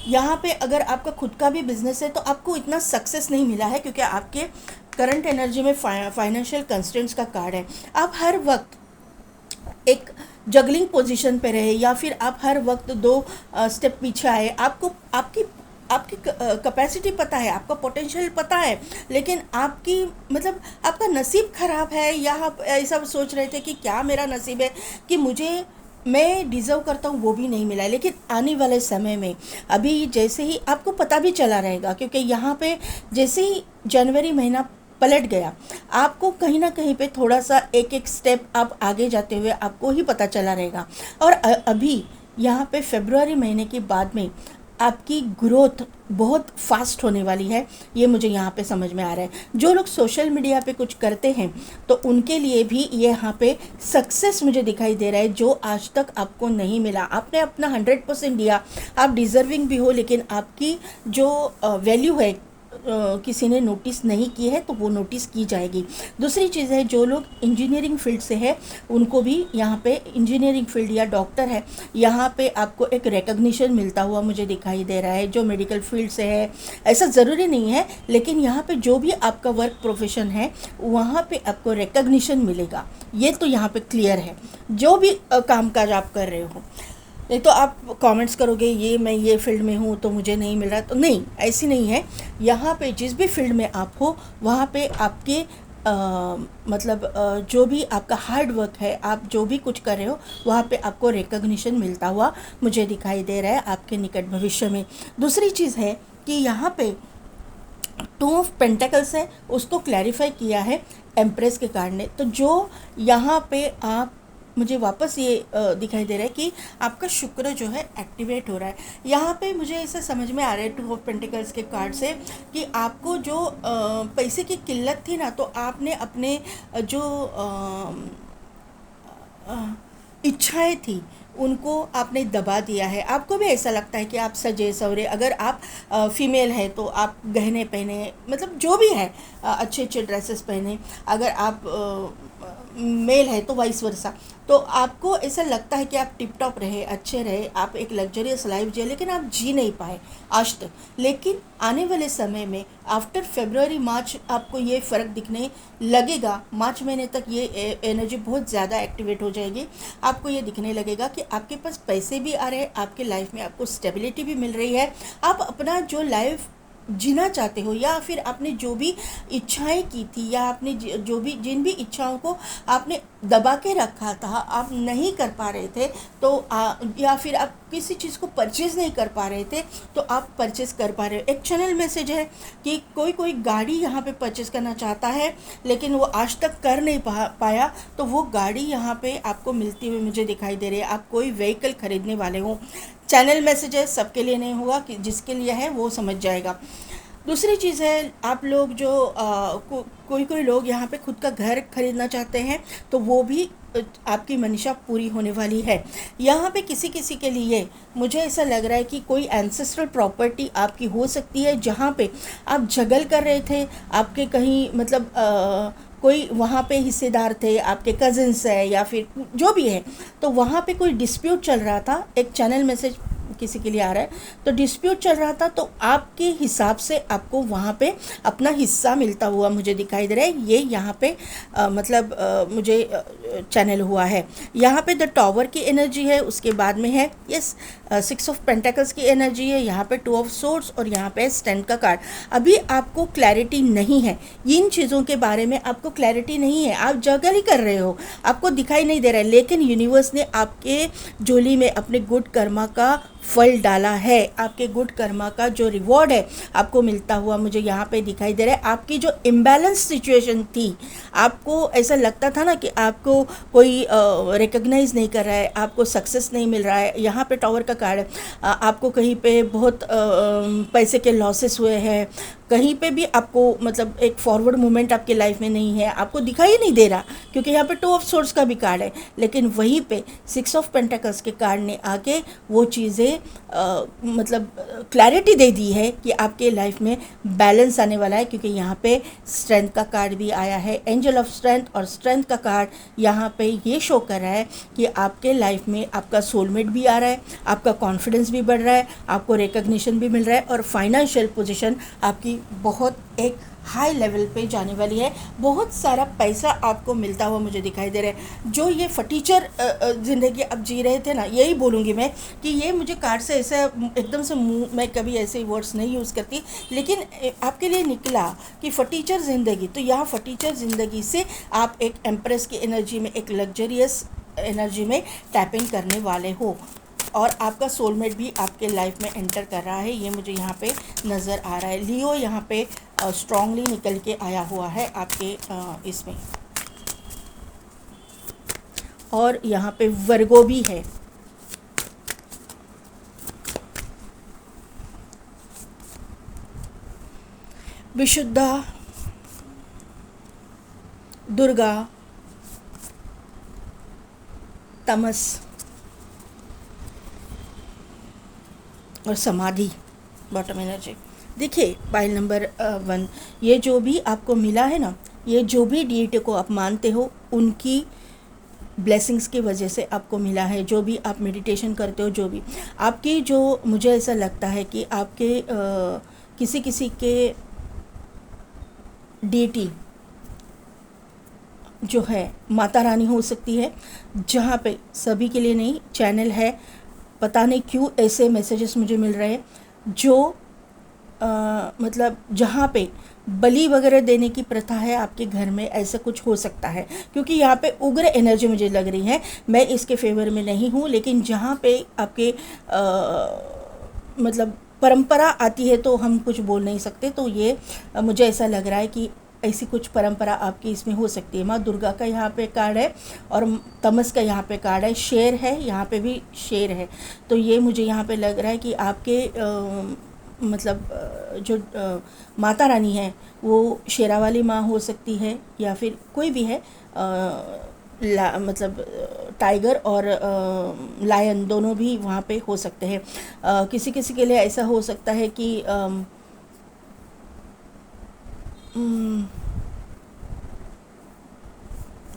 यहाँ पे अगर आपका खुद का भी बिजनेस है तो आपको इतना सक्सेस नहीं मिला है, क्योंकि आपके करंट एनर्जी में फाइनेंशियल कंस्ट्रेंट्स का कार्ड है। आप हर वक्त एक जगलिंग पोजीशन पे रहे या फिर आप हर वक्त दो स्टेप पीछे आए। आपको आपकी आपकी कैपेसिटी पता है, आपका पोटेंशियल पता है, लेकिन आपकी मतलब आपका नसीब ख़राब है, या आप ऐसा सोच रहे थे कि क्या मेरा नसीब है कि मैं डिज़र्व करता हूँ, वो भी नहीं मिला है। लेकिन आने वाले समय में अभी जैसे ही आपको पता भी चला रहेगा, क्योंकि यहाँ पे जैसे ही जनवरी महीना पलट गया, आपको कहीं ना कहीं पे थोड़ा सा एक एक स्टेप आप आगे जाते हुए आपको ही पता चला रहेगा। और अभी यहाँ पे फरवरी महीने के बाद में आपकी ग्रोथ बहुत फास्ट होने वाली है, ये मुझे यहाँ पे समझ में आ रहा है। जो लोग सोशल मीडिया पे कुछ करते हैं तो उनके लिए भी ये यहाँ पे सक्सेस मुझे दिखाई दे रहा है, जो आज तक आपको नहीं मिला। आपने अपना 100% दिया, आप डिज़र्विंग भी हो, लेकिन आपकी जो वैल्यू है किसी ने नोटिस नहीं की है, तो वो नोटिस की जाएगी। दूसरी चीज़ है, जो लोग इंजीनियरिंग फील्ड से है उनको भी यहाँ पे, इंजीनियरिंग फील्ड या डॉक्टर है, यहाँ पे आपको एक रिकग्निशन मिलता हुआ मुझे दिखाई दे रहा है। जो मेडिकल फील्ड से है, ऐसा ज़रूरी नहीं है, लेकिन यहाँ पे जो भी आपका वर्क प्रोफेशन है वहाँ पे आपको रिकग्निशन मिलेगा, ये तो यहाँ पे क्लियर है। जो भी कामकाज आप कर रहे हो, नहीं तो आप कमेंट्स करोगे मैं ये फील्ड में हूँ तो मुझे नहीं मिल रहा, तो नहीं, ऐसी नहीं है। यहाँ पे जिस भी फील्ड में आप हो वहाँ पे आपके मतलब जो भी आपका हार्ड वर्क है, आप जो भी कुछ कर रहे हो वहाँ पे आपको रिकग्निशन मिलता हुआ मुझे दिखाई दे रहा है आपके निकट भविष्य में। दूसरी चीज़ है कि यहाँ पे 2 ऑफ पेंटेकल्स है, उसको क्लैरिफाई किया है एम्प्रेस के कार्ड ने। तो जो यहाँ पे आप, मुझे वापस ये दिखाई दे रहा है कि आपका शुक्र जो है एक्टिवेट हो रहा है। यहाँ पे मुझे ऐसा समझ में आ रहा है 2 ऑफ पेंटिकल्स के कार्ड से कि आपको जो पैसे की किल्लत थी ना, तो आपने अपने जो इच्छाएं थी उनको आपने दबा दिया है। आपको भी ऐसा लगता है कि आप सजे सवरे, अगर आप फीमेल है तो आप गहने पहने, मतलब जो भी है अच्छे अच्छे ड्रेसेस पहने, अगर आप मेल है तो वाइस वर्सा। तो आपको ऐसा लगता है कि आप टिप टॉप रहे, अच्छे रहे, आप एक लग्जरियस लाइफ जिए, लेकिन आप जी नहीं पाए आज तक। लेकिन आने वाले समय में आफ्टर फरवरी मार्च आपको ये फ़र्क दिखने लगेगा। मार्च महीने तक ये एनर्जी बहुत ज़्यादा एक्टिवेट हो जाएगी। आपको ये दिखने लगेगा कि आपके पास पैसे भी आ रहे हैं, आपके लाइफ में आपको स्टेबिलिटी भी मिल रही है। आप अपना जो लाइफ जीना चाहते हो, या फिर आपने जो भी इच्छाएं की थी, या आपने जो भी जिन भी इच्छाओं को आपने दबा के रखा था, आप नहीं कर पा रहे थे, तो या फिर आप किसी चीज़ को परचेज़ नहीं कर पा रहे थे, तो आप परचेज़ कर पा रहे हो। एक चैनल मैसेज है कि कोई गाड़ी यहाँ पे परचेज़ करना चाहता है, लेकिन वो आज तक कर नहीं पाया, तो वो गाड़ी यहाँ पे आपको मिलती हुई मुझे दिखाई दे रही है। आप कोई व्हीकल खरीदने वाले हो। चैनल मैसेज है, सबके लिए नहीं होगा, कि जिसके लिए है वो समझ जाएगा। दूसरी चीज़ है, आप लोग जो कोई लोग यहाँ पे खुद का घर खरीदना चाहते हैं, तो वो भी आपकी मनीषा पूरी होने वाली है। यहाँ पे किसी किसी के लिए मुझे ऐसा लग रहा है कि कोई एंसेस्ट्रल प्रॉपर्टी आपकी हो सकती है, जहाँ पे आप जगल कर रहे थे, आपके कहीं मतलब कोई वहाँ पे हिस्सेदार थे, आपके कज़न्स है या फिर जो भी है, तो वहाँ पे कोई डिस्प्यूट चल रहा था। एक चैनल मैसेज किसी के लिए आ रहा है, तो डिस्प्यूट चल रहा था, तो आपके हिसाब से आपको वहाँ पे अपना हिस्सा मिलता हुआ मुझे दिखाई दे रहा है। ये यहाँ पे मुझे चैनल हुआ है। यहाँ पे द टॉवर की एनर्जी है, उसके बाद में है यस 6 ऑफ पेंटेकल्स की एनर्जी है, यहाँ पे 2 ऑफ सोर्ड्स और यहाँ पे स्टैंड का कार्ड। अभी आपको क्लैरिटी नहीं है इन चीज़ों के बारे में, आपको क्लैरिटी नहीं है, आप जगल ही कर रहे हो, आपको दिखाई नहीं दे रहा है। लेकिन यूनिवर्स ने आपके झोली में अपने गुड कर्मा का फल डाला है, आपके गुड कर्मा का जो रिवॉर्ड है आपको मिलता हुआ मुझे यहाँ पे दिखाई दे रहा है। आपकी जो इम्बैलेंस सिचुएशन थी, आपको ऐसा लगता था ना कि आपको कोई रिकग्नाइज़ नहीं कर रहा है, आपको सक्सेस नहीं मिल रहा है। यहाँ पे टावर का कार्ड है, आपको कहीं पे बहुत पैसे के लॉसेस हुए हैं, कहीं पे भी आपको मतलब एक फॉरवर्ड मूवमेंट आपकी लाइफ में नहीं है, आपको दिखाई नहीं दे रहा, क्योंकि यहाँ पे 2 ऑफ सोर्स का भी कार्ड है। लेकिन वहीं पे 6 ऑफ पेंटिकल्स के कार्ड ने आके वो चीज़ें मतलब क्लैरिटी दे दी है कि आपके लाइफ में बैलेंस आने वाला है, क्योंकि यहाँ पे स्ट्रेंथ का कार्ड भी आया है, एंजल ऑफ स्ट्रेंथ। और स्ट्रेंथ का कार्ड यहाँ पे ये शो कर रहा है कि आपके लाइफ में आपका सोलमेट भी आ रहा है, आपका कॉन्फिडेंस भी बढ़ रहा है, आपको रिकग्निशन भी मिल रहा है, और फाइनेंशियल पोजीशन आपकी बहुत एक हाई लेवल पे जाने वाली है। बहुत सारा पैसा आपको मिलता हुआ मुझे दिखाई दे रहा है। जो ये फटीचर ज़िंदगी अब जी रहे थे ना, यही बोलूँगी मैं कि ये मुझे कार्ड से ऐसा एकदम से मुँह, मैं कभी ऐसे वर्ड्स नहीं यूज़ करती, लेकिन आपके लिए निकला कि फटीचर ज़िंदगी। तो यहाँ फटीचर ज़िंदगी से आप एक एम्प्रेस की एनर्जी में, एक लग्जरियस एनर्जी में टैपिंग करने वाले हो, और आपका सोलमेट भी आपके लाइफ में एंटर कर रहा है, ये मुझे यहाँ पे नज़र आ रहा है। लियो यहाँ पे स्ट्रांगली निकल के आया हुआ है आपके इसमें, और यहाँ पे वर्गो भी है। विशुद्धा, दुर्गा, तमस और समाधि, बॉटम एनर्जी। देखिए पाइल नंबर 1, ये जो भी आपको मिला है ना, ये जो भी डीटी को आप मानते हो उनकी ब्लेसिंग्स की वजह से आपको मिला है। जो भी आप मेडिटेशन करते हो, जो भी आपकी, जो मुझे ऐसा लगता है कि आपके किसी किसी के डीटी जो है माता रानी हो सकती है, जहाँ पे सभी के लिए नहीं, चैनल है। पता नहीं क्यों ऐसे मैसेजेस मुझे मिल रहे हैं, जो मतलब जहाँ पे बलि वगैरह देने की प्रथा है आपके घर में, ऐसा कुछ हो सकता है, क्योंकि यहाँ पे उग्र एनर्जी मुझे लग रही है। मैं इसके फेवर में नहीं हूँ, लेकिन जहाँ पे आपके मतलब परंपरा आती है तो हम कुछ बोल नहीं सकते। तो ये मुझे ऐसा लग रहा है कि ऐसी कुछ परंपरा आपकी इसमें हो सकती है। माँ दुर्गा का यहाँ पे कार्ड है, और तमस का यहाँ पे कार्ड है, शेर है, यहाँ पे भी शेर है। तो ये मुझे यहाँ पे लग रहा है कि आपके मतलब जो माता रानी है वो शेरा वाली माँ हो सकती है, या फिर कोई भी है, मतलब टाइगर और लायन दोनों भी वहाँ पे हो सकते हैं। किसी किसी के लिए ऐसा हो सकता है कि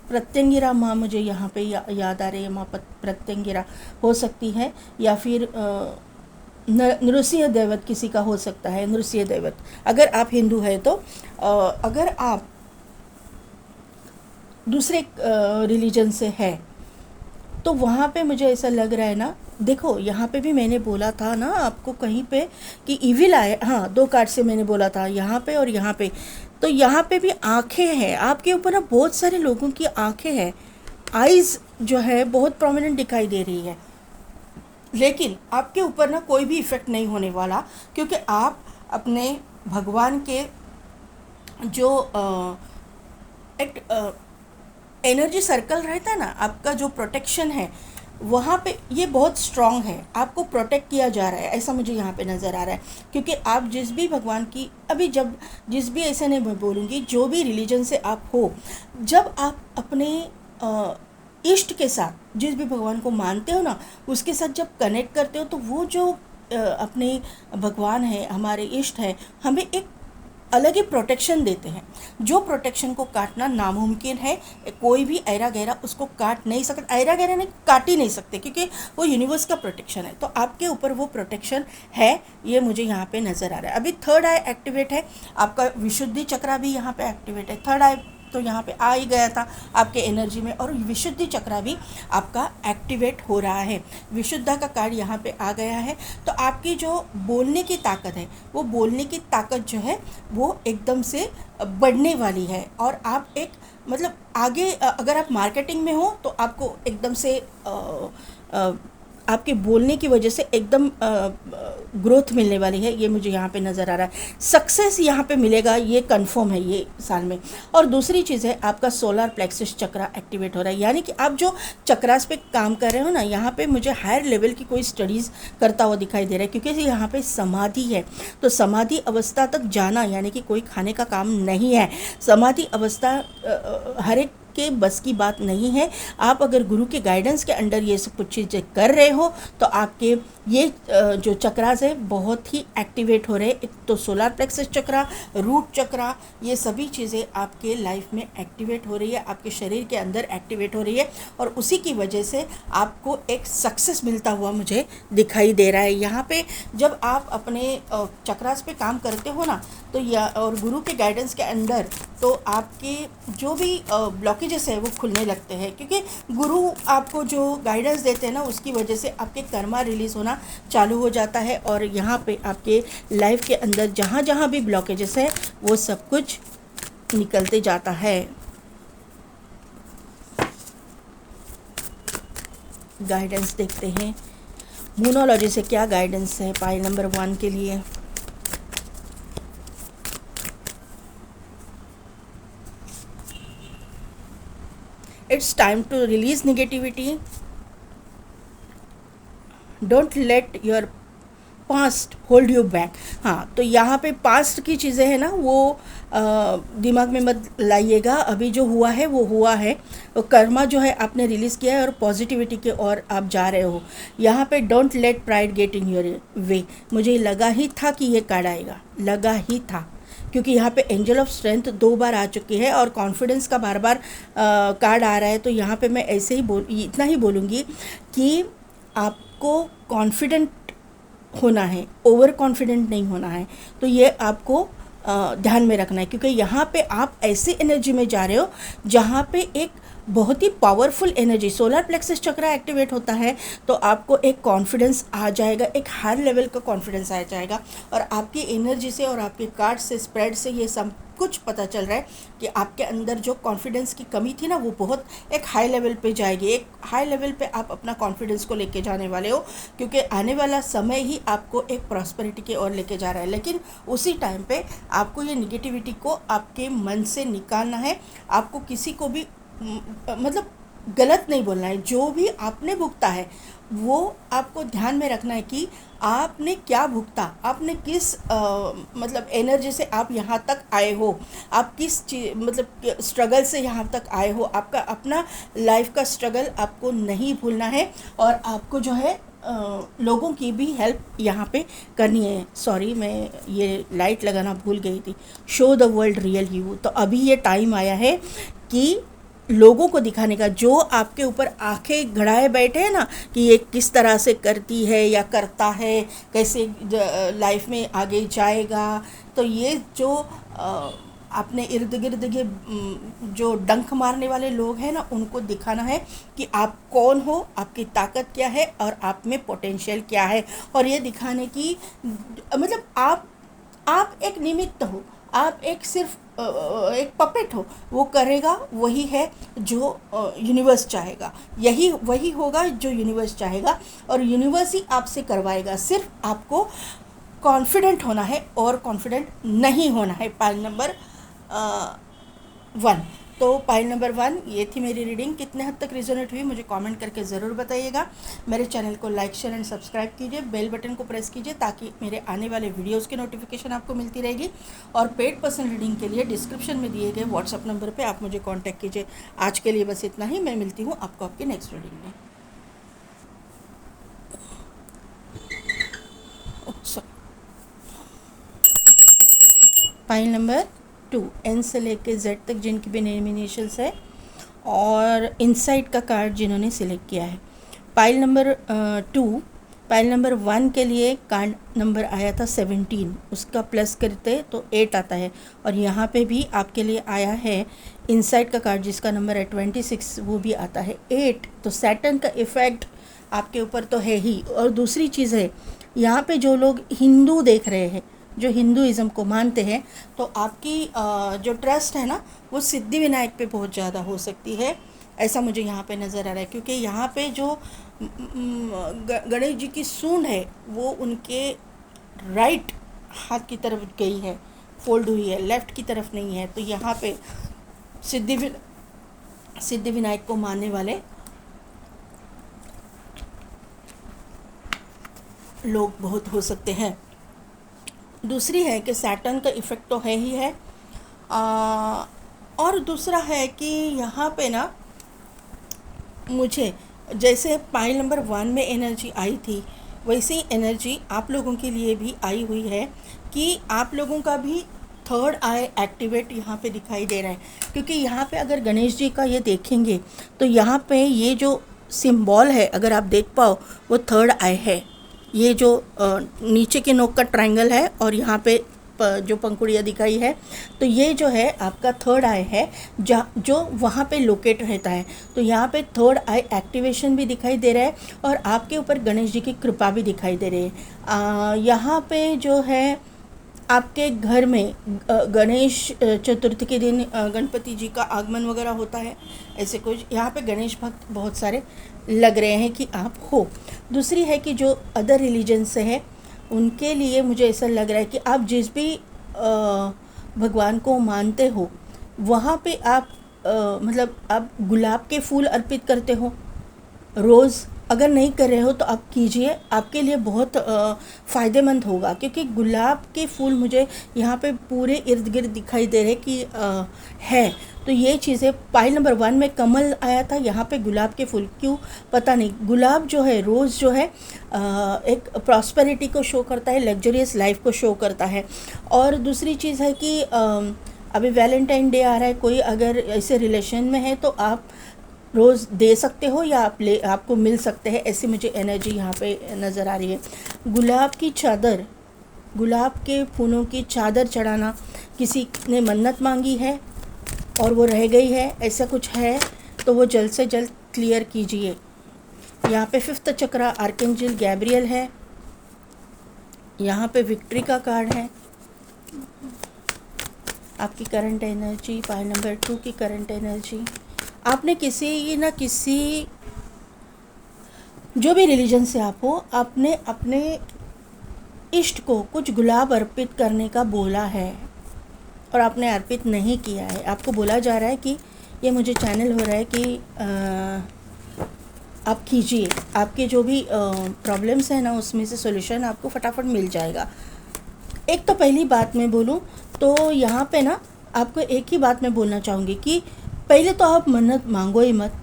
प्रत्यंगिरा माँ मुझे यहाँ पे याद आ रही है। माँ प्रत्यंगिरा हो सकती है, या फिर नृसिंह दैवत किसी का हो सकता है। नृसिंह दैवत अगर आप हिंदू है तो, अगर आप दूसरे रिलीजन से है तो वहाँ पे मुझे ऐसा लग रहा है ना। देखो यहाँ पे भी मैंने बोला था ना आपको कहीं पे कि इविल आए, हाँ 2 कार्ड से मैंने बोला था, यहाँ पे और यहाँ पे। तो यहाँ पे भी आँखें हैं आपके ऊपर ना, बहुत सारे लोगों की आँखें हैं, आइज़ जो है बहुत प्रोमिनेंट दिखाई दे रही है। लेकिन आपके ऊपर ना कोई भी इफ़ेक्ट नहीं होने वाला, क्योंकि आप अपने भगवान के जो एक एनर्जी सर्कल रहता है ना, आपका जो प्रोटेक्शन है वहाँ पे ये बहुत स्ट्रॉन्ग है, आपको प्रोटेक्ट किया जा रहा है, ऐसा मुझे यहाँ पे नज़र आ रहा है। क्योंकि आप जिस भी भगवान की, अभी जब जिस भी, ऐसे नहीं मैं बोलूँगी, जो भी रिलीजन से आप हो, जब आप अपने इष्ट के साथ, जिस भी भगवान को मानते हो ना, उसके साथ जब कनेक्ट करते हो, तो वो जो अपने भगवान है, हमारे इष्ट है, हमें एक अलग ही प्रोटेक्शन देते हैं। जो प्रोटेक्शन को काटना नामुमकिन है, कोई भी ऐरा गहरा उसको काट नहीं सकता, ऐरा गहरा नहीं काट ही नहीं सकते, क्योंकि वो यूनिवर्स का प्रोटेक्शन है। तो आपके ऊपर वो प्रोटेक्शन है, ये मुझे यहाँ पे नज़र आ रहा है। अभी थर्ड आई एक्टिवेट है, आपका विशुद्धि चक्रा भी यहाँ पे एक्टिवेट है। थर्ड आई तो यहाँ पे आ ही गया था आपके एनर्जी में, और विशुद्धि चक्रा भी आपका एक्टिवेट हो रहा है। विशुद्धा का कार्ड यहाँ पे आ गया है। तो आपकी जो बोलने की ताकत है, वो बोलने की ताकत जो है वो एकदम से बढ़ने वाली है, और आप एक मतलब आगे, अगर आप मार्केटिंग में हो तो आपको एकदम से आपके बोलने की वजह से एकदम ग्रोथ मिलने वाली है, ये मुझे यहाँ पे नज़र आ रहा है। सक्सेस यहाँ पे मिलेगा, ये कंफर्म है ये साल में। और दूसरी चीज़ है, आपका सोलर प्लेक्सस चक्रा एक्टिवेट हो रहा है, यानी कि आप जो चक्रास पे काम कर रहे हो ना, यहाँ पे मुझे हायर लेवल की कोई स्टडीज़ करता हुआ दिखाई दे रहा है, क्योंकि यहाँ पे समाधि है। तो समाधि अवस्था तक जाना यानी कि कोई खाने का काम नहीं है। समाधि अवस्था हर एक के बस की बात नहीं है। आप अगर गुरु के गाइडेंस के अंडर ये सब कुछ चीज़ें कर रहे हो तो आपके ये जो चक्रास है बहुत ही एक्टिवेट हो रहे हैं। एक तो सोलर प्लेक्सस चक्रा, रूट चक्रा, ये सभी चीज़ें आपके लाइफ में एक्टिवेट हो रही है, आपके शरीर के अंदर एक्टिवेट हो रही है, और उसी की वजह से आपको एक सक्सेस मिलता हुआ मुझे दिखाई दे रहा है। यहाँ पे जब आप अपने चक्रास पे काम करते हो ना, तो या और गुरु के गाइडेंस के अंडर, तो आपके जो भी ब्लॉकेजेस है वो खुलने लगते हैं, क्योंकि गुरु आपको जो गाइडेंस देते हैं ना, उसकी वजह से आपके कर्मा रिलीज़ होना चालू हो जाता है, और यहाँ पे आपके लाइफ के अंदर जहाँ जहाँ भी ब्लॉकेजेस है वो सब कुछ निकलते जाता है। गाइडेंस देखते हैं, मूनोलॉजी से क्या गाइडेंस है पाइल नंबर 1 के लिए। It's time to release negativity. Don't let your past hold you back. हाँ, तो यहाँ पे पास्ट की चीज़ें हैं ना, वो दिमाग में मत लाइएगा। अभी जो हुआ है वो हुआ है, वो कर्मा जो है आपने रिलीज़ किया है, और पॉजिटिविटी के और आप जा रहे हो। यहाँ पे don't let pride get in your way. मुझे लगा ही था कि ये कार्ड आएगा, लगा ही था, क्योंकि यहाँ पे एंजल ऑफ स्ट्रेंथ 2 बार आ चुकी है, और कॉन्फिडेंस का बार बार कार्ड आ रहा है। तो यहाँ पे मैं ऐसे ही इतना ही बोलूँगी कि आपको कॉन्फिडेंट होना है, ओवर कॉन्फिडेंट नहीं होना है। तो ये आपको ध्यान में रखना है, क्योंकि यहाँ पे आप ऐसे एनर्जी में जा रहे हो जहाँ पे एक बहुत ही पावरफुल एनर्जी, सोलर प्लेक्सस चक्रा एक्टिवेट होता है, तो आपको एक कॉन्फिडेंस आ जाएगा, एक हाई लेवल का कॉन्फिडेंस आ जाएगा, और आपकी एनर्जी से और आपके कार्ड से, स्प्रेड से ये सब कुछ पता चल रहा है कि आपके अंदर जो कॉन्फिडेंस की कमी थी ना, वो बहुत एक हाई लेवल पे जाएगी। एक हाई लेवल पे आप अपना कॉन्फिडेंस को लेके जाने वाले हो, क्योंकि आने वाला समय ही आपको एक प्रॉस्पेरिटी की ओर लेके जा रहा है। लेकिन उसी टाइम पे आपको ये निगेटिविटी को आपके मन से निकालना है। आपको किसी को भी मतलब गलत नहीं बोलना है। जो भी आपने भुगता है वो आपको ध्यान में रखना है कि आपने क्या भुगता, आपने किस मतलब एनर्जी से आप यहाँ तक आए हो, आप किस मतलब स्ट्रगल से यहाँ तक आए हो। आपका अपना लाइफ का स्ट्रगल आपको नहीं भूलना है, और आपको जो है लोगों की भी हेल्प यहाँ पे करनी है। सॉरी, मैं ये लाइट लगाना भूल गई थी। Show the world real you. तो अभी ये टाइम आया है कि लोगों को दिखाने का, जो आपके ऊपर आंखें गड़ाए बैठे हैं ना कि ये किस तरह से करती है या करता है, कैसे लाइफ में आगे जाएगा, तो ये जो अपने इर्द गिर्द के जो डंक मारने वाले लोग हैं ना, उनको दिखाना है कि आप कौन हो, आपकी ताकत क्या है और आप में पोटेंशियल क्या है। और ये दिखाने की मतलब आप एक निमित्त हो, आप एक सिर्फ एक पपेट हो। वो करेगा वही है जो यूनिवर्स चाहेगा, यही वही होगा जो यूनिवर्स चाहेगा, और यूनिवर्स ही आपसे करवाएगा। सिर्फ आपको कॉन्फिडेंट होना है और कॉन्फिडेंट नहीं होना है। Pile number 1। तो पाइल नंबर 1 ये थी मेरी रीडिंग। कितने हद तक रिजोनेट हुई मुझे कमेंट करके ज़रूर बताइएगा। मेरे चैनल को लाइक, शेयर एंड सब्सक्राइब कीजिए, बेल बटन को प्रेस कीजिए ताकि मेरे आने वाले वीडियोस की नोटिफिकेशन आपको मिलती रहेगी। और पेड पर्सनल रीडिंग के लिए डिस्क्रिप्शन में दिए गए व्हाट्सअप नंबर पर आप मुझे कॉन्टैक्ट कीजिए। आज के लिए बस इतना ही। मैं मिलती हूँ आपको आपकी नेक्स्ट रीडिंग में। पाइल नंबर 2, एन से लेके जेड तक जिनकी भी नेम इनिशियल्स है, और इनसाइड का कार्ड जिन्होंने सिलेक्ट किया है। पाइल नंबर 2, पाइल नंबर 1 के लिए कार्ड नंबर आया था 17, उसका प्लस करते तो 8 आता है। और यहाँ पे भी आपके लिए आया है इनसाइड का कार्ड जिसका नंबर है 26, वो भी आता है 8। तो सैटर्न का इफ़ेक्ट आपके ऊपर तो है ही। और दूसरी चीज़ है, यहाँ पे जो लोग हिंदू देख रहे हैं, जो हिंदुइज़्म को मानते हैं, तो आपकी जो ट्रस्ट है ना, वो सिद्धि विनायक पे बहुत ज़्यादा हो सकती है, ऐसा मुझे यहाँ पे नज़र आ रहा है। क्योंकि यहाँ पे जो गणेश जी की सूंड है वो उनके राइट हाथ की तरफ गई है, फोल्ड हुई है, लेफ्ट की तरफ नहीं है। तो यहाँ पे सिद्धि विनायक को मानने वाले लोग बहुत हो सकते हैं। दूसरी है कि सैटर्न का इफ़ेक्ट तो है ही है, और दूसरा है कि यहाँ पे ना मुझे जैसे पाइल नंबर 1 में एनर्जी आई थी, वैसे ही एनर्जी आप लोगों के लिए भी आई हुई है कि आप लोगों का भी थर्ड आई एक्टिवेट यहाँ पे दिखाई दे रहा है। क्योंकि यहाँ पे अगर गणेश जी का ये देखेंगे तो यहाँ पे ये जो सिंबल है, अगर आप देख पाओ, वो थर्ड आई है। ये जो नीचे के नोक का ट्रायंगल है और यहाँ पे जो पंखुड़ियाँ दिखाई है, तो ये जो है आपका थर्ड आई है, जो वहाँ पे लोकेट रहता है। तो यहाँ पे थर्ड आई एक्टिवेशन भी दिखाई दे रहा है और आपके ऊपर गणेश जी की कृपा भी दिखाई दे रही है। यहाँ पे जो है आपके घर में गणेश चतुर्थी के दिन गणपति जी का आगमन वगैरह होता है, ऐसे कुछ यहाँ पे गणेश भक्त बहुत सारे लग रहे हैं कि आप हो। दूसरी है कि जो अदर रिलीजन से है उनके लिए मुझे ऐसा लग रहा है कि आप जिस भी भगवान को मानते हो वहाँ पे आप मतलब आप गुलाब के फूल अर्पित करते हो रोज़। अगर नहीं कर रहे हो तो आप कीजिए, आपके लिए बहुत फ़ायदेमंद होगा। क्योंकि गुलाब के फूल मुझे यहाँ पे पूरे इर्द गिर्द दिखाई दे रहे कि है। तो ये चीज़ें पाइल नंबर 1 में कमल आया था, यहाँ पे गुलाब के फूल क्यों पता नहीं। गुलाब जो है, रोज़ जो है एक प्रॉस्पेरिटी को शो करता है, लग्जरियस लाइफ को शो करता है। और दूसरी चीज़ है कि अभी वैलेंटाइन डे आ रहा है, कोई अगर ऐसे रिलेशन में है तो आप रोज़ दे सकते हो या आपको मिल सकते हैं, ऐसी मुझे एनर्जी यहाँ पे नज़र आ रही है। गुलाब की चादर, गुलाब के फूलों की चादर चढ़ाना, किसी ने मन्नत मांगी है और वो रह गई है, ऐसा कुछ है तो वो जल्द से जल्द क्लियर कीजिए। यहाँ पे 5th चक्र आर्कएंजल गैब्रियल है, यहाँ पे विक्ट्री का कार्ड है। आपकी करंट एनर्जी, पाइल नंबर 2 की करंट एनर्जी, आपने किसी न किसी जो भी रिलीजन से आप हो, आपने अपने इष्ट को कुछ गुलाब अर्पित करने का बोला है और आपने अर्पित नहीं किया है। आपको बोला जा रहा है कि ये मुझे चैनल हो रहा है कि आप कीजिए, आपके जो भी प्रॉब्लम्स हैं ना उसमें से सॉल्यूशन आपको फटाफट मिल जाएगा। एक तो पहली बात मैं बोलूँ तो यहाँ पे ना आपको एक ही बात मैं बोलना चाहूँगी कि पहले तो आप मन्नत मांगो ही मत,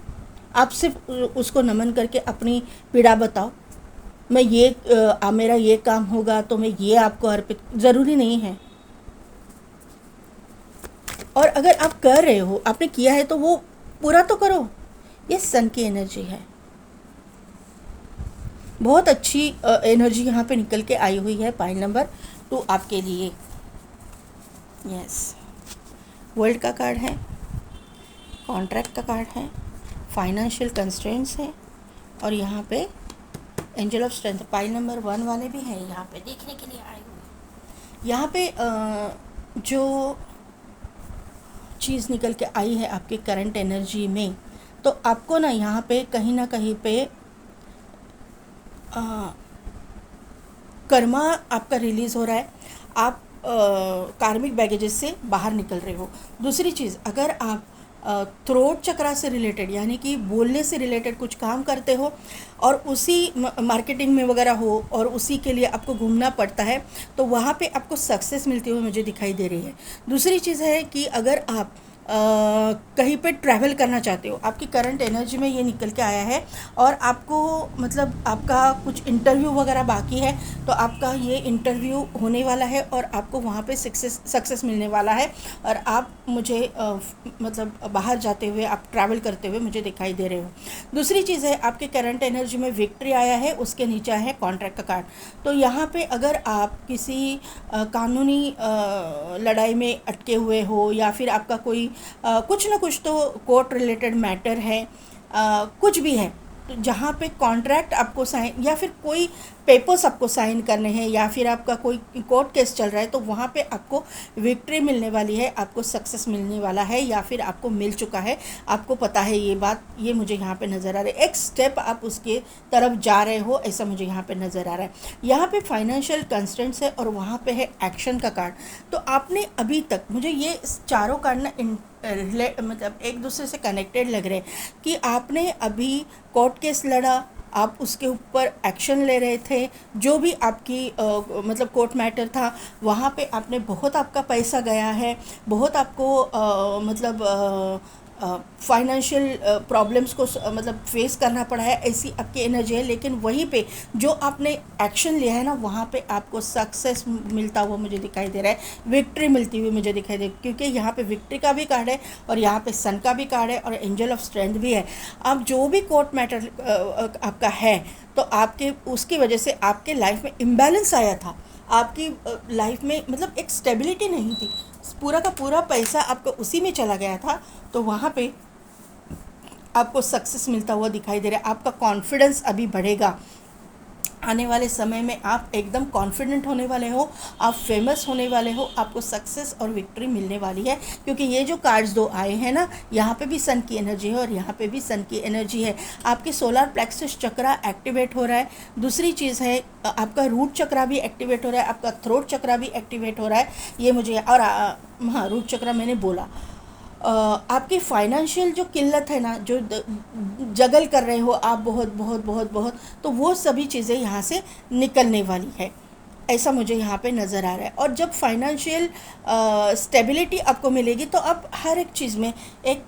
आप सिर्फ उसको नमन करके अपनी पीड़ा बताओ। मैं ये मेरा ये काम होगा तो मैं ये आपको अर्पित, ज़रूरी नहीं है। और अगर आप कर रहे हो, आपने किया है तो वो पूरा तो करो। ये सन की एनर्जी है, बहुत अच्छी एनर्जी यहाँ पे निकल के आई हुई है पाइल नंबर 2 आपके लिए। यस, वर्ल्ड का कार्ड है, कॉन्ट्रैक्ट का कार्ड है, फाइनेंशियल कंस्ट्रेंट्स है और यहाँ पे angel of strength. Pile number 1 वाले भी हैं यहाँ पे देखने के लिए आए हुए। यहाँ पे जो चीज़ निकल के आई है आपके करंट एनर्जी में, तो आपको ना यहाँ पे कहीं ना कहीं पे कर्मा आपका रिलीज़ हो रहा है, आप कार्मिक बैगेजेस से बाहर निकल रहे हो। दूसरी चीज़, अगर आप थ्रोट चक्रा से रिलेटेड यानी कि बोलने से रिलेटेड कुछ काम करते हो और उसी मार्केटिंग में वगैरह हो और उसी के लिए आपको घूमना पड़ता है, तो वहाँ पे आपको सक्सेस मिलती हुई मुझे दिखाई दे रही है। दूसरी चीज़ है कि अगर आप कहीं पे ट्रैवल करना चाहते हो, आपकी करंट एनर्जी में ये निकल के आया है और आपको मतलब आपका कुछ इंटरव्यू वगैरह बाकी है, तो आपका ये इंटरव्यू होने वाला है और आपको वहाँ पे सक्सेस मिलने वाला है और आप मुझे मतलब बाहर जाते हुए, आप ट्रैवल करते हुए मुझे दिखाई दे रहे हो। दूसरी चीज़ है, आपके करंट एनर्जी में विक्ट्री आया है, उसके नीचे है कॉन्ट्रैक्ट का कार्ड। तो यहाँ पे अगर आप किसी कानूनी लड़ाई में अटके हुए हो या फिर आपका कोई कुछ ना कुछ तो कोर्ट रिलेटेड मैटर है, कुछ भी है, तो जहाँ पे कॉन्ट्रैक्ट आपको साइन या फिर कोई पेपर्स आपको साइन करने हैं या फिर आपका कोई कोर्ट केस चल रहा है तो वहाँ पे आपको विक्ट्री मिलने वाली है, आपको सक्सेस मिलने वाला है या फिर आपको मिल चुका है, आपको पता है ये बात, ये मुझे यहाँ पे नज़र आ रहा है। एक स्टेप आप उसके तरफ जा रहे हो, ऐसा मुझे यहाँ पे नज़र आ रहा है। यहाँ पे फाइनेंशियल कंस्ट्रेंट्स है और वहाँ पे है एक्शन का कार्ड। तो आपने अभी तक, मुझे ये चारों कार्ड ना मतलब एक दूसरे से कनेक्टेड लग रहे हैं कि आपने अभी कोर्ट केस लड़ा, आप उसके ऊपर एक्शन ले रहे थे, जो भी आपकी मतलब कोर्ट मैटर था वहाँ पे आपने बहुत, आपका पैसा गया है, बहुत आपको मतलब फाइनेंशियल प्रॉब्लम्स को मतलब फेस करना पड़ा है, ऐसी आपकी एनर्जी है। लेकिन वहीं पे जो आपने एक्शन लिया है ना, वहाँ पे आपको सक्सेस मिलता हुआ मुझे दिखाई दे रहा है, विक्ट्री मिलती हुई मुझे दिखाई दे, क्योंकि यहाँ पे विक्ट्री का भी कार्ड है और यहाँ पे सन का भी कार्ड है और एंजल ऑफ स्ट्रेंथ भी है। अब जो भी कोर्ट मैटर आपका है तो आपके उसकी वजह से आपके लाइफ में इम्बैलेंस आया था, आपकी लाइफ में मतलब एक स्टेबिलिटी नहीं थी, पूरा का पूरा पैसा आपका उसी में चला गया था। तो वहाँ पे आपको सक्सेस मिलता हुआ दिखाई दे रहा है। आपका कॉन्फिडेंस अभी बढ़ेगा, आने वाले समय में आप एकदम कॉन्फिडेंट होने वाले हो, आप फेमस होने वाले हो, आपको सक्सेस और विक्ट्री मिलने वाली है। क्योंकि ये जो कार्ड्स दो आए हैं ना, यहाँ पे भी सन की एनर्जी है और यहाँ पे भी सन की एनर्जी है। आपके सोलर प्लेक्सस चक्रा एक्टिवेट हो रहा है। दूसरी चीज़ है आपका रूट चक्रा भी एक्टिवेट हो रहा है, आपका थ्रोट चक्रा भी एक्टिवेट हो रहा है, ये मुझे, और हाँ रूट चक्रा मैंने बोला। आपकी फाइनेंशियल जो किल्लत है ना, जो जगल कर रहे हो आप बहुत बहुत बहुत बहुत, तो वो सभी चीज़ें यहाँ से निकलने वाली है, ऐसा मुझे यहाँ पे नज़र आ रहा है। और जब फाइनेंशियल स्टेबिलिटी आपको मिलेगी तो आप हर एक चीज़ में एक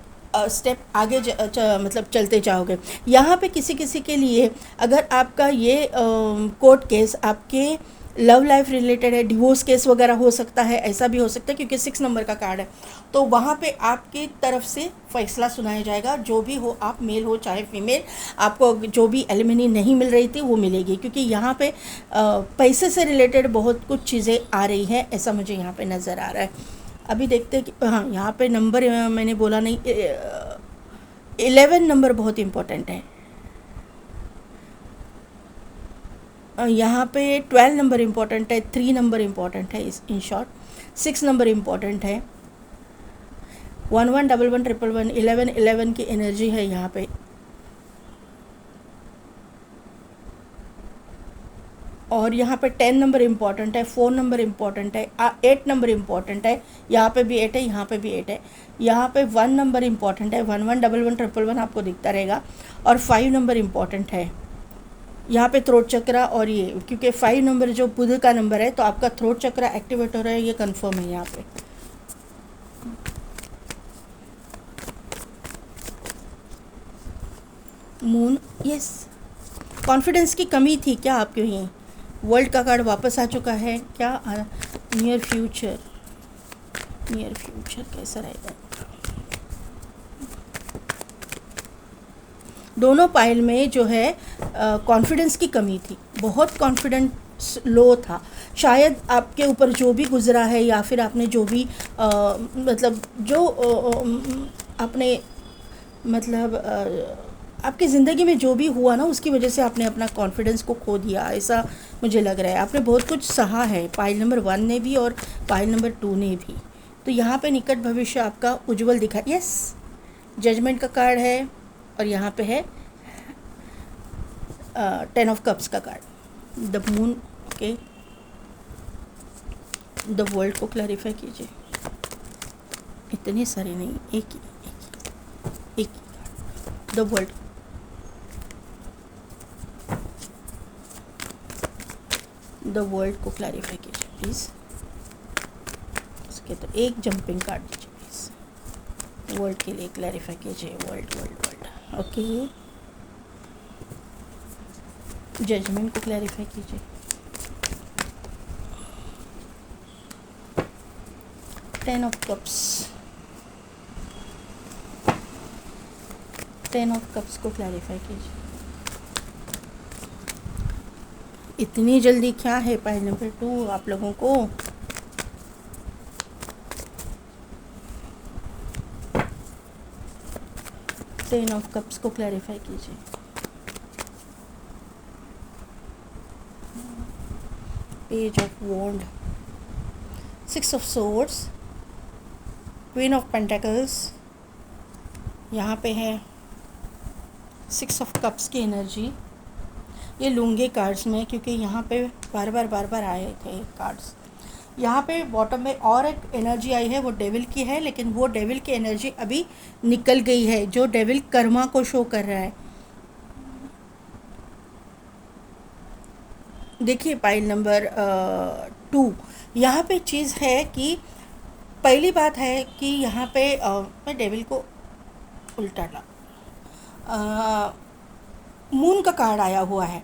स्टेप आगे मतलब चलते जाओगे। यहाँ पे किसी किसी के लिए अगर आपका ये कोर्ट केस आपके लव लाइफ रिलेटेड है, डिवोर्स केस वगैरह हो सकता है, ऐसा भी हो सकता है क्योंकि 6 नंबर का कार्ड है। तो वहाँ पे आपकी तरफ से फैसला सुनाया जाएगा, जो भी हो, आप मेल हो चाहे फीमेल, आपको जो भी एलिमनी नहीं मिल रही थी वो मिलेगी। क्योंकि यहाँ पे पैसे से रिलेटेड बहुत कुछ चीज़ें आ रही हैं, ऐसा मुझे यहाँ पे नज़र आ रहा है। अभी देखते हैं कि हाँ, यहाँ पे नंबर मैंने बोला नहीं, 11 नंबर बहुत इम्पोर्टेंट है। यहाँ पे 12 नंबर इम्पॉर्टेंट है, 3 नंबर इम्पॉर्टेंट है, इन शॉर्ट 6 नंबर इम्पॉर्टेंट है, 11 11 111 11 11 की एनर्जी है यहाँ पे। और यहाँ पे 10 नंबर इम्पॉर्टेंट है, 4 नंबर इम्पॉर्टेंट है, 8 नंबर इम्पॉर्टेंट है, यहाँ पे भी 8 है, यहाँ पे भी 8 है। यहाँ पे 1 नंबर इम्पॉर्टेंट है, 11 11 111 आपको दिखता रहेगा। और 5 नंबर इम्पॉर्टेंट है यहाँ पे, थ्रोट चक्रा। और ये क्योंकि 5 नंबर जो बुध का नंबर है तो आपका थ्रोट चक्रा एक्टिवेट हो रहा है, ये कंफर्म है यहाँ पे। मून, यस, कॉन्फिडेंस की कमी थी क्या आपके? ये वर्ल्ड का कार्ड वापस आ चुका है क्या? नियर फ्यूचर, नियर फ्यूचर कैसा रहेगा? दोनों पाइल में जो है कॉन्फिडेंस की कमी थी, बहुत कॉन्फिडेंस लो था। शायद आपके ऊपर जो भी गुजरा है या फिर आपने जो भी मतलब जो आपने मतलब आपकी ज़िंदगी में जो भी हुआ ना, उसकी वजह से आपने अपना कॉन्फिडेंस को खो दिया, ऐसा मुझे लग रहा है। आपने बहुत कुछ सहा है, पाइल नंबर 1 ने भी और पाइल नंबर 2 ने भी। तो यहाँ पे निकट भविष्य आपका उज्जवल दिखा, यस, जजमेंट का कार्ड है और यहाँ पे है 10 ऑफ कप्स का card, the moon. Okay, the world को क्लैरिफाई कीजिए। इतने सारे नहीं, एक ही card, the world. The world को क्लैरिफाई कीजिए प्लीज़। इसके तो एक जंपिंग कार्ड दीजिए प्लीज़, वर्ल्ड के लिए क्लैरिफाई कीजिए। World world world, okay. Judgement को क्लैरिफाई कीजिए। Ten of cups, 10 of cups को क्लैरिफाई कीजिए। इतनी जल्दी क्या है पाइल नंबर 2 आप लोगों को? टेन ऑफ कप्स को क्लैरिफाई कीजिए। Page of wand, 6 of swords, queen of pentacles, यहाँ पे है 6 ऑफ कप्स की एनर्जी। ये लूँगे कार्ड्स में क्योंकि यहाँ पे बार बार आए थे कार्ड्स। यहाँ पे बॉटम में और एक एनर्जी आई है, वो डेविल की है, लेकिन वो डेविल की एनर्जी अभी निकल गई है, जो डेविल कर्मा को शो कर रहा है। देखिए पाइल नंबर 2, यहाँ पे चीज़ है कि पहली बात है कि यहाँ पे मैं डेविल को उल्टा ला, मून का कार्ड आया हुआ है।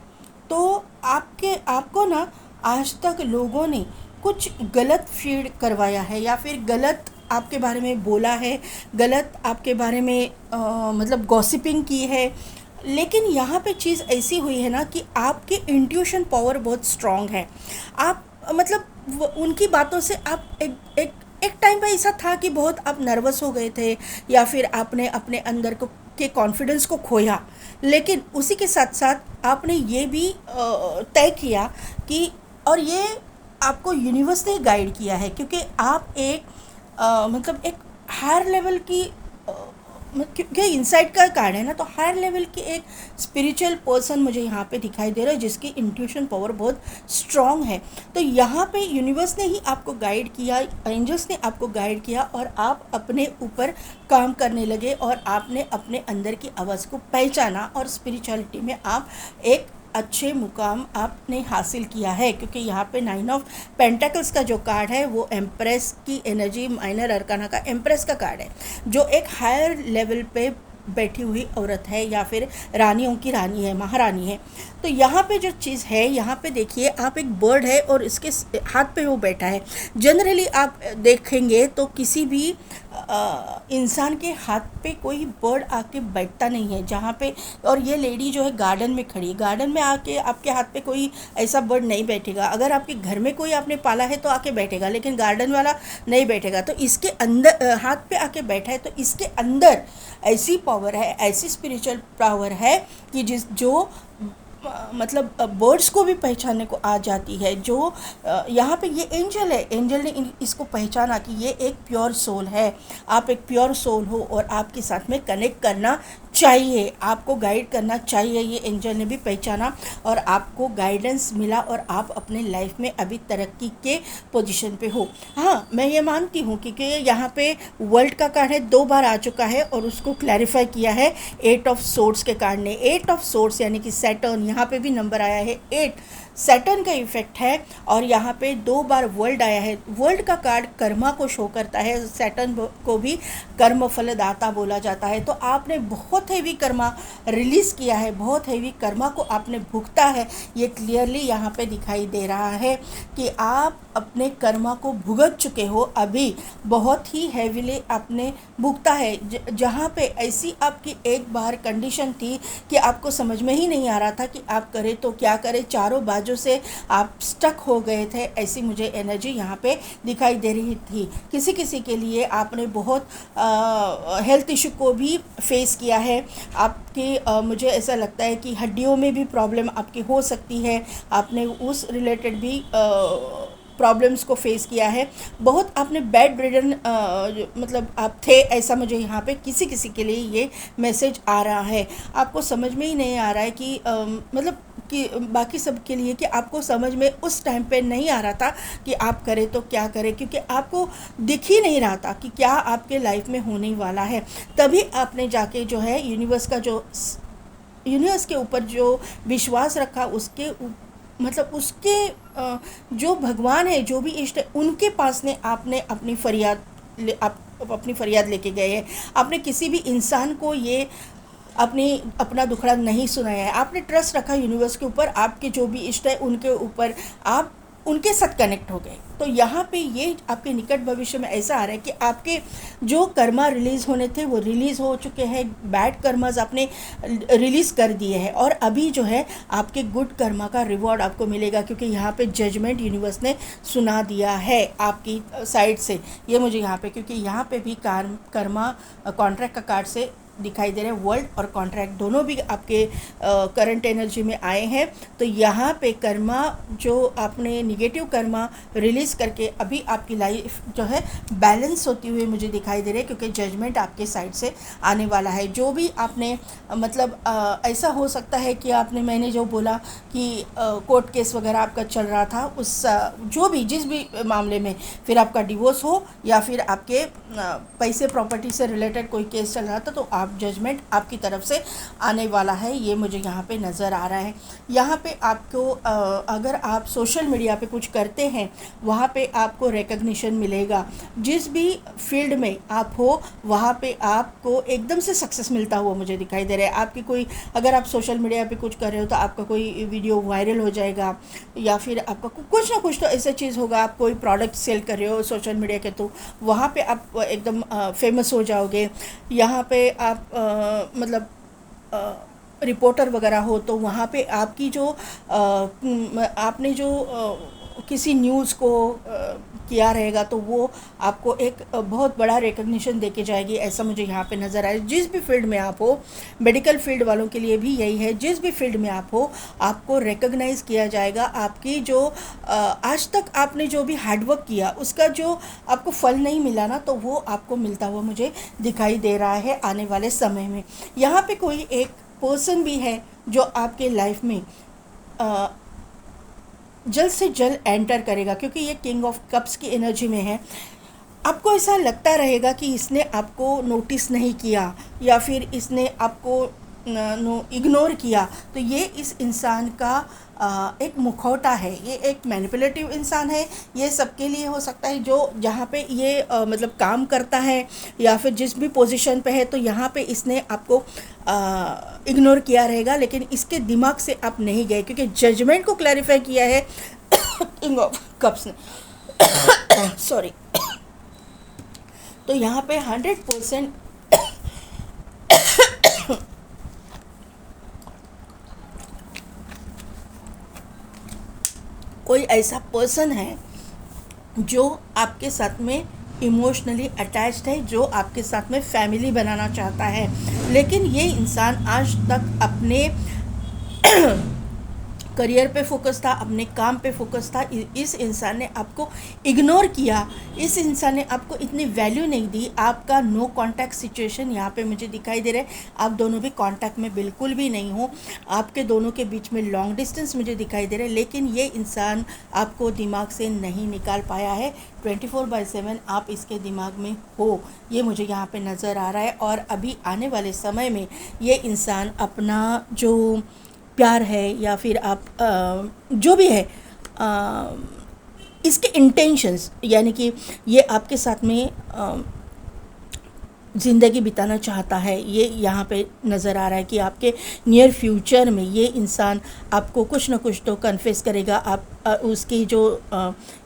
तो आपको ना आज तक लोगों ने कुछ गलत फीड करवाया है या फिर गलत आपके बारे में बोला है, गलत आपके बारे में मतलब गॉसिपिंग की है। लेकिन यहाँ पे चीज़ ऐसी हुई है ना कि आपकी इंट्यूशन पावर बहुत स्ट्रांग है। आप मतलब उनकी बातों से आप एक टाइम पे ऐसा था कि बहुत आप नर्वस हो गए थे या फिर आपने अपने अंदर को के कॉन्फिडेंस को खोया, लेकिन उसी के साथ साथ आपने ये भी तय किया कि, और ये आपको यूनिवर्स ने गाइड किया है क्योंकि आप एक मतलब एक हायर लेवल की क्योंकि इनसाइड का कार्ड है ना, तो हायर लेवल की एक स्पिरिचुअल पर्सन मुझे यहाँ पे दिखाई दे रहा है जिसकी इंट्यूशन पावर बहुत स्ट्रांग है। तो यहाँ पे यूनिवर्स ने ही आपको गाइड किया, एंजल्स ने आपको गाइड किया और आप अपने ऊपर काम करने लगे और आपने अपने अंदर की आवाज़ को पहचाना और स्पिरिचुअलिटी में आप एक अच्छे मुकाम आपने हासिल किया है। क्योंकि यहाँ पे 9 ऑफ पेंटिकल्स का जो कार्ड है वो एम्प्रेस की एनर्जी, माइनर अरकाना का एम्प्रेस का कार्ड है, जो एक हायर लेवल पे बैठी हुई औरत है या फिर रानियों की रानी है, महारानी है। तो यहाँ पे जो चीज़ है, यहाँ पे देखिए आप एक बर्ड है और इसके हाथ पे वो बैठा है। जनरली आप देखेंगे तो किसी भी इंसान के हाथ पे कोई बर्ड आके बैठता नहीं है जहाँ पे, और ये लेडी जो है गार्डन में खड़ी है, गार्डन में आके आपके हाथ पे कोई ऐसा बर्ड नहीं बैठेगा। अगर आपके घर में कोई आपने पाला है तो आके बैठेगा, लेकिन गार्डन वाला नहीं बैठेगा। तो इसके अंदर हाथ पे आके बैठा है, तो इसके अंदर ऐसी पावर है, ऐसी स्पिरिचुअल पावर है कि जो मतलब बर्ड्स को भी पहचानने को आ जाती है। जो यहाँ पे ये एंजल है, एंजल ने इसको पहचाना कि ये एक प्योर सोल है, आप एक प्योर सोल हो और आपके साथ में कनेक्ट करना चाहिए, आपको गाइड करना चाहिए। ये एंजल ने भी पहचाना और आपको गाइडेंस मिला और आप अपने लाइफ में अभी तरक्की के पोजीशन पे हो। हाँ, मैं ये मानती हूँ क्योंकि यहाँ पे वर्ल्ड का कार्ड है, 2 बार आ चुका है और उसको क्लैरिफाई किया है 8 ऑफ सोर्ड्स के कार्ड ने। 8 ऑफ सोर्ड्स यानी कि सैटर्न, यहाँ पे भी नंबर आया है 8, सैटर्न का इफेक्ट है। और यहाँ पे 2 बार वर्ल्ड आया है। वर्ल्ड का कार्ड कर्मा को शो करता है, सैटर्न को भी कर्म फलदाता बोला जाता है। तो आपने बहुत हेवी कर्मा रिलीज़ किया है, बहुत हेवी कर्मा को आपने भुगता है। ये क्लियरली यहाँ पे दिखाई दे रहा है कि आप अपने कर्मा को भुगत चुके हो, अभी बहुत ही हैवीली आपने भुगता है। जहाँ पे ऐसी आपकी एक बार कंडीशन थी कि आपको समझ में ही नहीं आ रहा था कि आप करें तो क्या करें, चारों बाजू से आप स्टक हो गए थे, ऐसी मुझे एनर्जी यहाँ पे दिखाई दे रही थी। किसी किसी के लिए आपने बहुत हेल्थ इशू को भी फेस किया है। आपकी मुझे ऐसा लगता है कि हड्डियों में भी प्रॉब्लम आपकी हो सकती है, आपने उस रिलेटेड भी प्रॉब्लम्स को फेस किया है। बहुत आपने बेड रिडन मतलब आप थे, ऐसा मुझे यहाँ पे किसी किसी के लिए ये मैसेज आ रहा है। आपको समझ में ही नहीं आ रहा है कि मतलब कि बाकी सब के लिए कि आपको समझ में उस टाइम पे नहीं आ रहा था कि आप करें तो क्या करें, क्योंकि आपको दिख ही नहीं रहा था कि क्या आपके लाइफ में होने वाला है। तभी आपने जाके जो है यूनिवर्स के ऊपर जो विश्वास रखा, उसके मतलब उसके जो भगवान है, जो भी इष्ट है, उनके पास ने आपने अपनी फरियाद लेके गए हैं। आपने किसी भी इंसान को ये अपना दुखड़ा नहीं सुनाया है। आपने ट्रस्ट रखा यूनिवर्स के ऊपर, आपके जो भी इष्ट है उनके ऊपर आप उनके साथ कनेक्ट हो गए। तो यहाँ पे ये आपके निकट भविष्य में ऐसा आ रहा है कि आपके जो कर्मा रिलीज़ होने थे वो रिलीज़ हो चुके हैं, बैड कर्मास आपने रिलीज़ कर दिए हैं और अभी जो है आपके गुड कर्मा का रिवॉर्ड आपको मिलेगा, क्योंकि यहाँ पे जजमेंट यूनिवर्स ने सुना दिया है आपकी साइड से। ये मुझे यहाँ पे, क्योंकि यहाँ पे भी कर्मा कॉन्ट्रैक्ट का कार्ड से दिखाई दे रहे हैं। वर्ल्ड और कॉन्ट्रैक्ट दोनों भी आपके करंट एनर्जी में आए हैं। तो यहाँ पे कर्मा, जो आपने निगेटिव कर्मा रिलीज़ करके अभी आपकी लाइफ जो है बैलेंस होती हुई मुझे दिखाई दे रही है, क्योंकि जजमेंट आपके साइड से आने वाला है। जो भी आपने मतलब ऐसा हो सकता है कि आपने, मैंने जो बोला कि कोर्ट केस वगैरह आपका चल रहा था, उस जो भी जिस भी मामले में, फिर आपका डिवोर्स हो या फिर आपके पैसे प्रॉपर्टी से रिलेटेड कोई केस चल रहा था, तो आप जजमेंट आपकी तरफ से आने वाला है, ये मुझे यहाँ पे नज़र आ रहा है। यहाँ पे आपको अगर आप सोशल मीडिया पे कुछ करते हैं, वहाँ पे आपको रिकग्निशन मिलेगा। जिस भी फील्ड में आप हो वहाँ पे आपको एकदम से सक्सेस मिलता हुआ मुझे दिखाई दे रहा है। आपकी कोई, अगर आप सोशल मीडिया पे कुछ कर रहे हो तो आपका कोई वीडियो वायरल हो जाएगा, या फिर आपका कुछ ना कुछ तो ऐसा चीज़ होगा। आप कोई प्रोडक्ट सेल कर रहे हो सोशल मीडिया के, तो वहाँ पे आप एकदम फेमस हो जाओगे। यहाँ पे आप मतलब रिपोर्टर वगैरह हो, तो वहाँ पे आपकी जो आपने जो किसी न्यूज़ को किया रहेगा, तो वो आपको एक बहुत बड़ा रिकग्निशन देके जाएगी, ऐसा मुझे यहाँ पे नज़र आया। जिस भी फील्ड में आप हो, मेडिकल फील्ड वालों के लिए भी यही है, जिस भी फील्ड में आप हो आपको रिकग्नाइज़ किया जाएगा। आपकी जो आज तक आपने जो भी हार्डवर्क किया उसका जो आपको फल नहीं मिला ना, तो वो आपको मिलता हुआ मुझे दिखाई दे रहा है आने वाले समय में। यहाँ पे कोई एक पर्सन भी है जो आपके लाइफ में जल्द से जल्द एंटर करेगा, क्योंकि ये किंग ऑफ कप्स की एनर्जी में है। आपको ऐसा लगता रहेगा कि इसने आपको नोटिस नहीं किया, या फिर इसने आपको इग्नोर किया। तो ये इस इंसान का एक मुखौटा है, ये एक मैनिपुलेटिव इंसान है। ये सबके लिए हो सकता है, जो जहाँ पे ये मतलब काम करता है या फिर जिस भी पोजीशन पे है, तो यहाँ पे इसने आपको इग्नोर किया रहेगा, लेकिन इसके दिमाग से आप नहीं गए, क्योंकि जजमेंट को क्लैरिफाई किया है किंग ऑफ कप्स ने। सॉरी। तो यहाँ पे 100% कोई ऐसा पर्सन है जो आपके साथ में इमोशनली अटैच्ड है, जो आपके साथ में फैमिली बनाना चाहता है, लेकिन ये इंसान आज तक अपने करियर पे फोकस था, अपने काम पे फोकस था। इस इंसान ने आपको इग्नोर किया, इस इंसान ने आपको इतनी वैल्यू नहीं दी। आपका नो कांटेक्ट सिचुएशन यहाँ पे मुझे दिखाई दे रहा है। आप दोनों भी कांटेक्ट में बिल्कुल भी नहीं हो, आपके दोनों के बीच में लॉन्ग डिस्टेंस मुझे दिखाई दे रहा है, लेकिन ये इंसान आपको दिमाग से नहीं निकाल पाया है। 24/7 आप इसके दिमाग में हो, ये मुझे यहाँ पे नज़र आ रहा है। और अभी आने वाले समय में ये इंसान अपना जो प्यार है, या फिर आप जो भी है इसके इंटेंशंस, यानी कि ये आपके साथ में ज़िंदगी बिताना चाहता है, ये यहाँ पे नज़र आ रहा है कि आपके नियर फ्यूचर में ये इंसान आपको कुछ ना कुछ तो कन्फेस करेगा। आप उसकी जो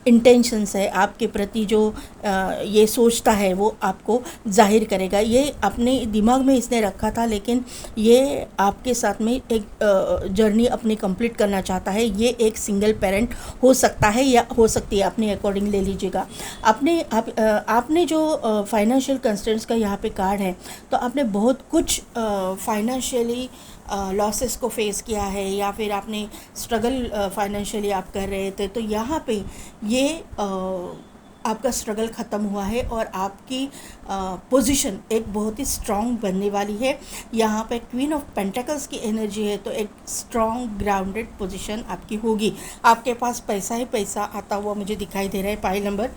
इंटेंशंस है आपके प्रति, जो ये सोचता है, वो आपको जाहिर करेगा। ये अपने दिमाग में इसने रखा था, लेकिन ये आपके साथ में एक जर्नी अपनी कंप्लीट करना चाहता है। ये एक सिंगल पेरेंट हो सकता है या हो सकती है, अपने अकॉर्डिंग ले लीजिएगा। आपने जो फाइनेंशियल कंस्ट्रेंट्स का यहाँ पे कार्ड है, तो आपने बहुत कुछ फाइनेंशियली लॉसेस को फेस किया है, या फिर आपने स्ट्रगल फाइनेंशियली आप कर रहे थे, तो यहाँ पे ये आपका स्ट्रगल ख़त्म हुआ है और आपकी पोजीशन एक बहुत ही स्ट्रॉन्ग बनने वाली है। यहाँ पे क्वीन ऑफ पेंटिकल्स की एनर्जी है, तो एक स्ट्रॉन्ग ग्राउंडेड पोजीशन आपकी होगी। आपके पास पैसा ही पैसा आता हुआ मुझे दिखाई दे रहा है। पाइल नंबर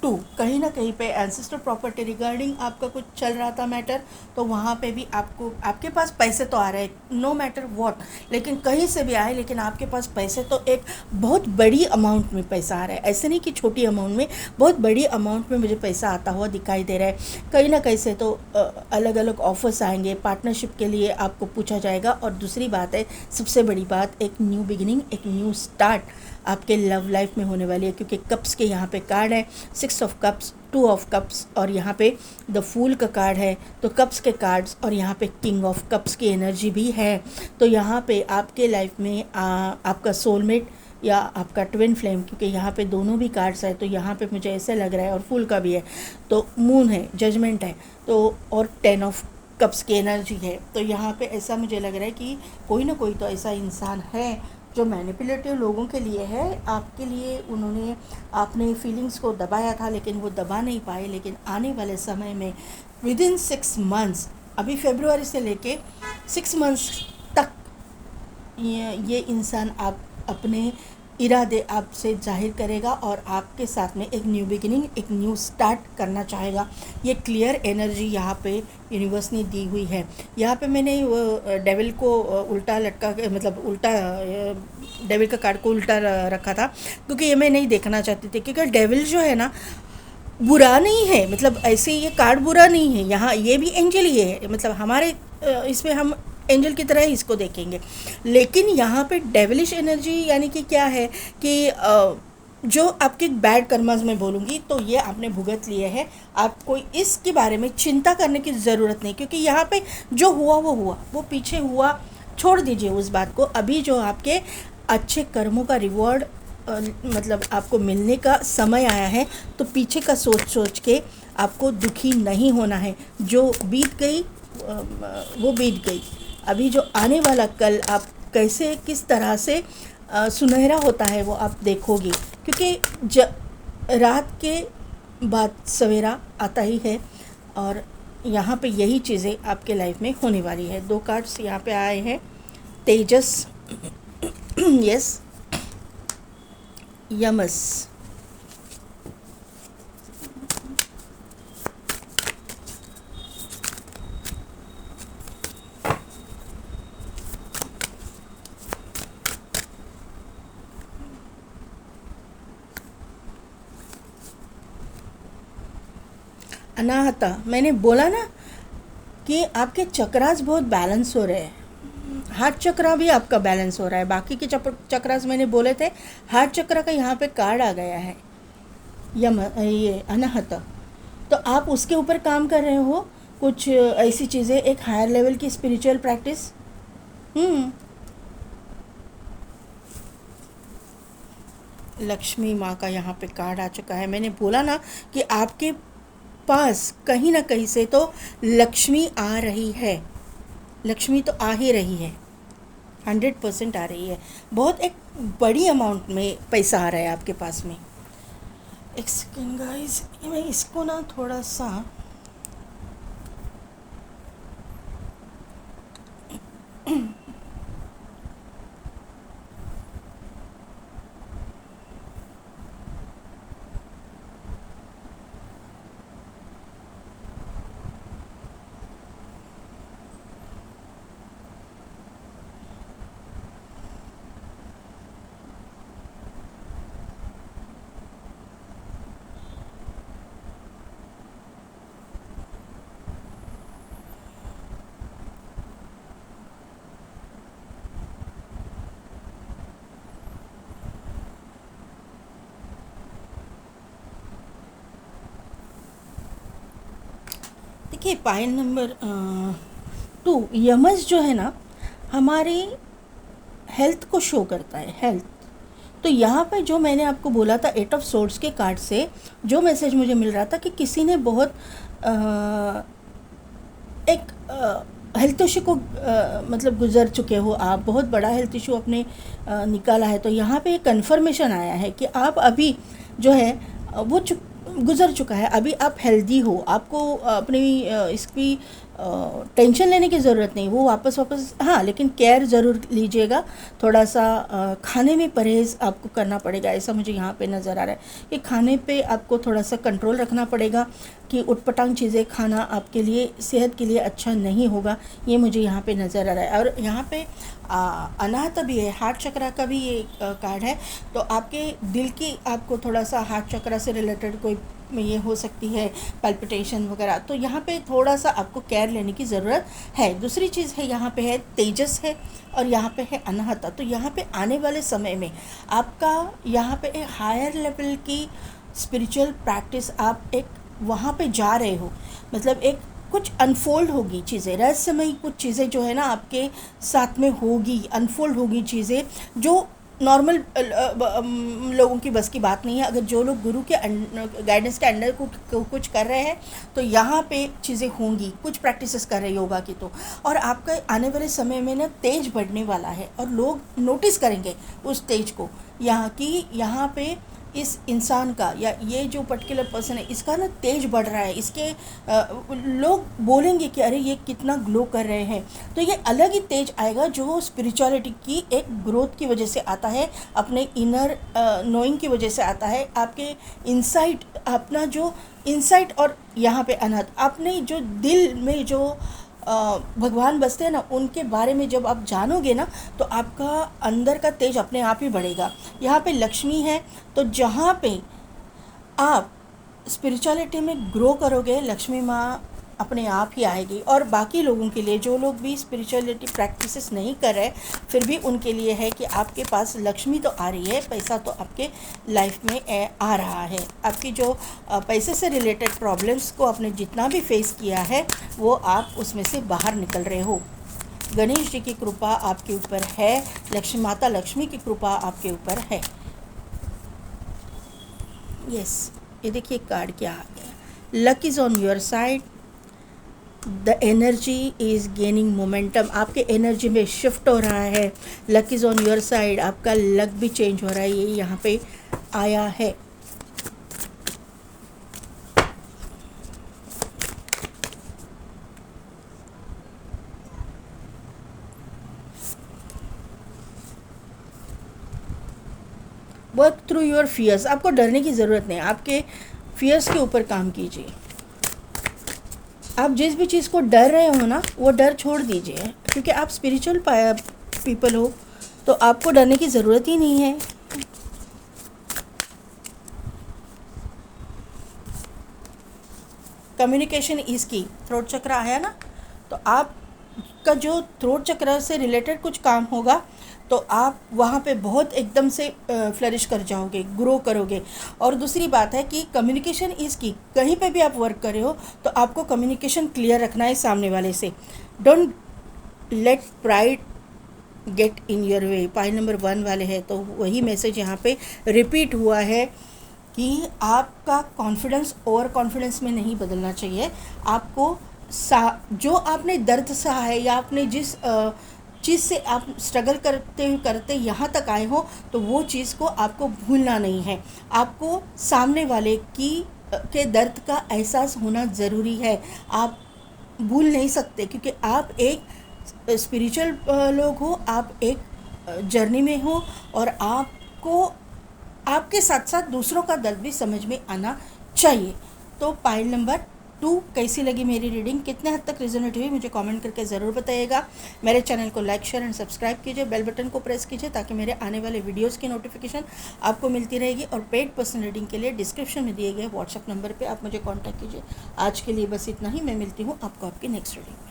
2, कहीं ना कहीं पे एंसेस्टर प्रॉपर्टी रिगार्डिंग आपका कुछ चल रहा था मैटर, तो वहाँ पे भी आपके पास पैसे तो आ रहे हैं, नो मैटर व्हाट, लेकिन कहीं से भी आए, लेकिन आपके पास पैसे तो एक बहुत बड़ी अमाउंट में पैसा आ रहा है। ऐसे नहीं कि छोटी अमाउंट में, बहुत बड़ी अमाउंट में मुझे पैसा आता हुआ दिखाई दे रहा है। कहीं ना कहीं से तो अलग अलग ऑफर्स आएंगे, पार्टनरशिप के लिए आपको पूछा जाएगा। और दूसरी बात है, सबसे बड़ी बात, एक न्यू बिगिनिंग, एक न्यू स्टार्ट आपके लव लाइफ में होने वाली है, क्योंकि कप्स के यहाँ पे कार्ड है 6 ऑफ कप्स, 2 ऑफ कप्स, और यहाँ पे द फूल का कार्ड है। तो कप्स के कार्ड्स और यहाँ पे किंग ऑफ कप्स की एनर्जी भी है। तो यहाँ पे आपके लाइफ में आपका सोलमेट या आपका ट्विन फ्लेम, क्योंकि यहाँ पे दोनों भी कार्ड्स है, तो यहाँ पे मुझे ऐसे लग रहा है, और फूल का भी है, तो मून है, जजमेंट है, तो और 10 ऑफ कप्स की एनर्जी है। तो यहाँ पे ऐसा मुझे लग रहा है कि कोई ना कोई तो ऐसा इंसान है जो मैनिपुलेटिव लोगों के लिए है, आपके लिए उन्होंने आपने फीलिंग्स को दबाया था, लेकिन वो दबा नहीं पाए। लेकिन आने वाले समय में विदिन 6 मंथ्स, अभी फरवरी से लेके 6 मंथ्स तक ये इंसान आप अपने इरादे आपसे जाहिर करेगा और आपके साथ में एक न्यू बिगिनिंग, एक न्यू स्टार्ट करना चाहेगा। ये क्लियर एनर्जी यहाँ पे यूनिवर्स ने दी हुई है। यहाँ पे मैंने वो डेविल को उल्टा लटका के, मतलब उल्टा डेविल का कार्ड को उल्टा रखा था, क्योंकि ये मैं नहीं देखना चाहती थी, क्योंकि डेविल जो है ना बुरा नहीं है, मतलब ऐसे ये कार्ड बुरा नहीं है, यहाँ ये भी एंजल ही है, मतलब हमारे इसमें हम एंजल की तरह ही इसको देखेंगे। लेकिन यहाँ पे डेविलिश एनर्जी यानी कि क्या है कि जो आपके बैड कर्मास में बोलूँगी, तो ये आपने भुगत लिए हैं, आपको इसके बारे में चिंता करने की ज़रूरत नहीं, क्योंकि यहाँ पे जो हुआ वो हुआ, वो पीछे हुआ, छोड़ दीजिए उस बात को। अभी जो आपके अच्छे कर्मों का रिवॉर्ड मतलब आपको मिलने का समय आया है, तो पीछे का सोच सोच के आपको दुखी नहीं होना है। जो बीत गई वो बीत गई। अभी जो आने वाला कल आप कैसे किस तरह से सुनहरा होता है वो आप देखोगे, क्योंकि रात के बाद सवेरा आता ही है, और यहाँ पे यही चीज़ें आपके लाइफ में होने वाली है। 2 कार्ड्स यहाँ पे आए हैं, तेजस यस, यमस। अनाहता, मैंने बोला ना कि आपके चक्रास बहुत बैलेंस हो रहे हैं। हार्ट चक्रा भी आपका बैलेंस हो रहा है। बाकी के चक्रास मैंने बोले थे, हार्ट चक्र का यहाँ पे कार्ड आ गया है, ये अनाहत। तो आप उसके ऊपर काम कर रहे हो, कुछ ऐसी चीज़ें, एक हायर लेवल की स्पिरिचुअल प्रैक्टिस। लक्ष्मी माँ का यहाँ पे कार्ड आ चुका है। मैंने बोला ना कि आपके पास कहीं ना कहीं से तो लक्ष्मी आ रही है, लक्ष्मी तो आ ही रही है, 100% आ रही है। बहुत एक बड़ी अमाउंट में पैसा आ रहा है आपके पास में। एक सेकेंड गाइस, मैं इसको ना थोड़ा सा देखिए, पाइल नंबर 2 यमस जो है ना, हमारी हेल्थ को शो करता है, हेल्थ। तो यहाँ पर जो मैंने आपको बोला था 8 ऑफ सोर्ड्स के कार्ड से जो मैसेज मुझे मिल रहा था कि किसी ने बहुत एक हेल्थ इशू को मतलब गुजर चुके हो आप, बहुत बड़ा हेल्थ इशू अपने निकाला है। तो यहाँ पे एक कन्फर्मेशन आया है कि आप अभी जो है वो गुजर चुका है, अभी आप हेल्दी हो, आपको अपनी इसकी टेंशन लेने की ज़रूरत नहीं, वो वापस हाँ, लेकिन केयर ज़रूर लीजिएगा। थोड़ा सा खाने में परहेज़ आपको करना पड़ेगा, ऐसा मुझे यहाँ पे नज़र आ रहा है कि खाने पे आपको थोड़ा सा कंट्रोल रखना पड़ेगा, कि उटपटांग चीज़ें खाना आपके लिए सेहत के लिए अच्छा नहीं होगा, ये मुझे यहाँ पे नज़र आ रहा है। और यहाँ पे अनाहत भी है, हार्ट चक्र का भी ये कार्ड है। तो आपके दिल की आपको थोड़ा सा हार्ट चक्र से रिलेटेड कोई ये हो सकती है पैल्पिटेशन वगैरह, तो यहाँ पे थोड़ा सा आपको केयर लेने की ज़रूरत है। दूसरी चीज़ है, यहाँ पे है तेजस है और यहाँ पे है अनाहता। तो यहाँ पे आने वाले समय में आपका यहाँ पे एक हायर लेवल की स्पिरिचुअल प्रैक्टिस, आप एक वहाँ पे जा रहे हो, मतलब एक कुछ अनफोल्ड होगी चीज़ें, रहस्यमयी कुछ चीज़ें जो है ना आपके साथ में होगी, अनफोल्ड होगी चीज़ें जो नॉर्मल लोगों की बस की बात नहीं है। अगर जो लोग गुरु के गाइडेंस के अंडर कुछ कर रहे हैं तो यहाँ पे चीज़ें होंगी, कुछ प्रैक्टिसेस कर रहे योगा की तो। और आपका आने वाले समय में ना तेज बढ़ने वाला है और लोग नोटिस करेंगे उस तेज को, यहाँ पे इस इंसान का या ये जो पर्टिकुलर पर्सन है इसका ना तेज बढ़ रहा है, इसके लोग बोलेंगे कि अरे ये कितना ग्लो कर रहे हैं। तो ये अलग ही तेज आएगा जो स्पिरिचुअलिटी की एक ग्रोथ की वजह से आता है, अपने इनर नोइंग की वजह से आता है, आपके इनसाइट, अपना जो इनसाइट और यहाँ पे अनहद अपने जो दिल में जो भगवान बसते हैं ना, उनके बारे में जब आप जानोगे ना तो आपका अंदर का तेज अपने आप ही बढ़ेगा। यहाँ पे लक्ष्मी है, तो जहाँ पे आप स्पिरिचुअलिटी में ग्रो करोगे लक्ष्मी माँ अपने आप ही आएगी। और बाकी लोगों के लिए, जो लोग भी स्पिरिचुअलिटी प्रैक्टिसेस नहीं कर रहे फिर भी उनके लिए है कि आपके पास लक्ष्मी तो आ रही है, पैसा तो आपके लाइफ में आ रहा है। आपकी जो पैसे से रिलेटेड प्रॉब्लम्स को आपने जितना भी फेस किया है वो आप उसमें से बाहर निकल रहे हो। गणेश जी की कृपा आपके ऊपर है, लक्ष्मी माता लक्ष्मी की कृपा आपके ऊपर है। यस, ये देखिए कार्ड क्या आ गया, luck is on your side, the energy is gaining momentum, आपके एनर्जी में शिफ्ट हो रहा है, luck is on your side, आपका लक भी चेंज हो रहा है, ये यहाँ पे आया है। वर्क थ्रू योर फियर्स, आपको डरने की ज़रूरत नहीं, आपके फियर्स के ऊपर काम कीजिए। आप जिस भी चीज़ को डर रहे हो ना वो डर छोड़ दीजिए, क्योंकि आप स्पिरिचुअल पीपल हो तो आपको डरने की ज़रूरत ही नहीं है। कम्युनिकेशन इज़ की, थ्रोट चक्र आया ना, तो आपका जो थ्रोट चक्र से रिलेटेड कुछ काम होगा तो आप वहाँ पे बहुत एकदम से फ्लरिश कर जाओगे, ग्रो करोगे। और दूसरी बात है कि कम्युनिकेशन इज़ की, कहीं पे भी आप वर्क कर रहे हो तो आपको कम्युनिकेशन क्लियर रखना है सामने वाले से। Don't let pride get in your way, point number 1 वाले हैं तो वही मैसेज यहाँ पे रिपीट हुआ है कि आपका कॉन्फिडेंस ओवर कॉन्फिडेंस में नहीं बदलना चाहिए। आपको जो आपने दर्द सहा है या आपने जिस चीज़ से आप स्ट्रगल करते यहाँ तक आए हो तो वो चीज़ को आपको भूलना नहीं है। आपको सामने वाले के दर्द का एहसास होना ज़रूरी है, आप भूल नहीं सकते, क्योंकि आप एक स्पिरिचुअल लोग हो, आप एक जर्नी में हो और आपको आपके साथ साथ दूसरों का दर्द भी समझ में आना चाहिए। तो पाइल नंबर 2 कैसी लगी मेरी रीडिंग, कितने हद तक रिजोनेट हुई मुझे कमेंट करके ज़रूर बताइएगा। मेरे चैनल को लाइक शेयर एंड सब्सक्राइब कीजिए, बेल बटन को प्रेस कीजिए ताकि मेरे आने वाले वीडियोस की नोटिफिकेशन आपको मिलती रहेगी। और पेड पर्सनल रीडिंग के लिए डिस्क्रिप्शन में दिए गए व्हाट्सएप नंबर पर आप मुझे कॉन्टैक्ट कीजिए। आज के लिए बस इतना ही, मैं मिलती हूँ आपको आपकी नेक्स्ट रीडिंग में।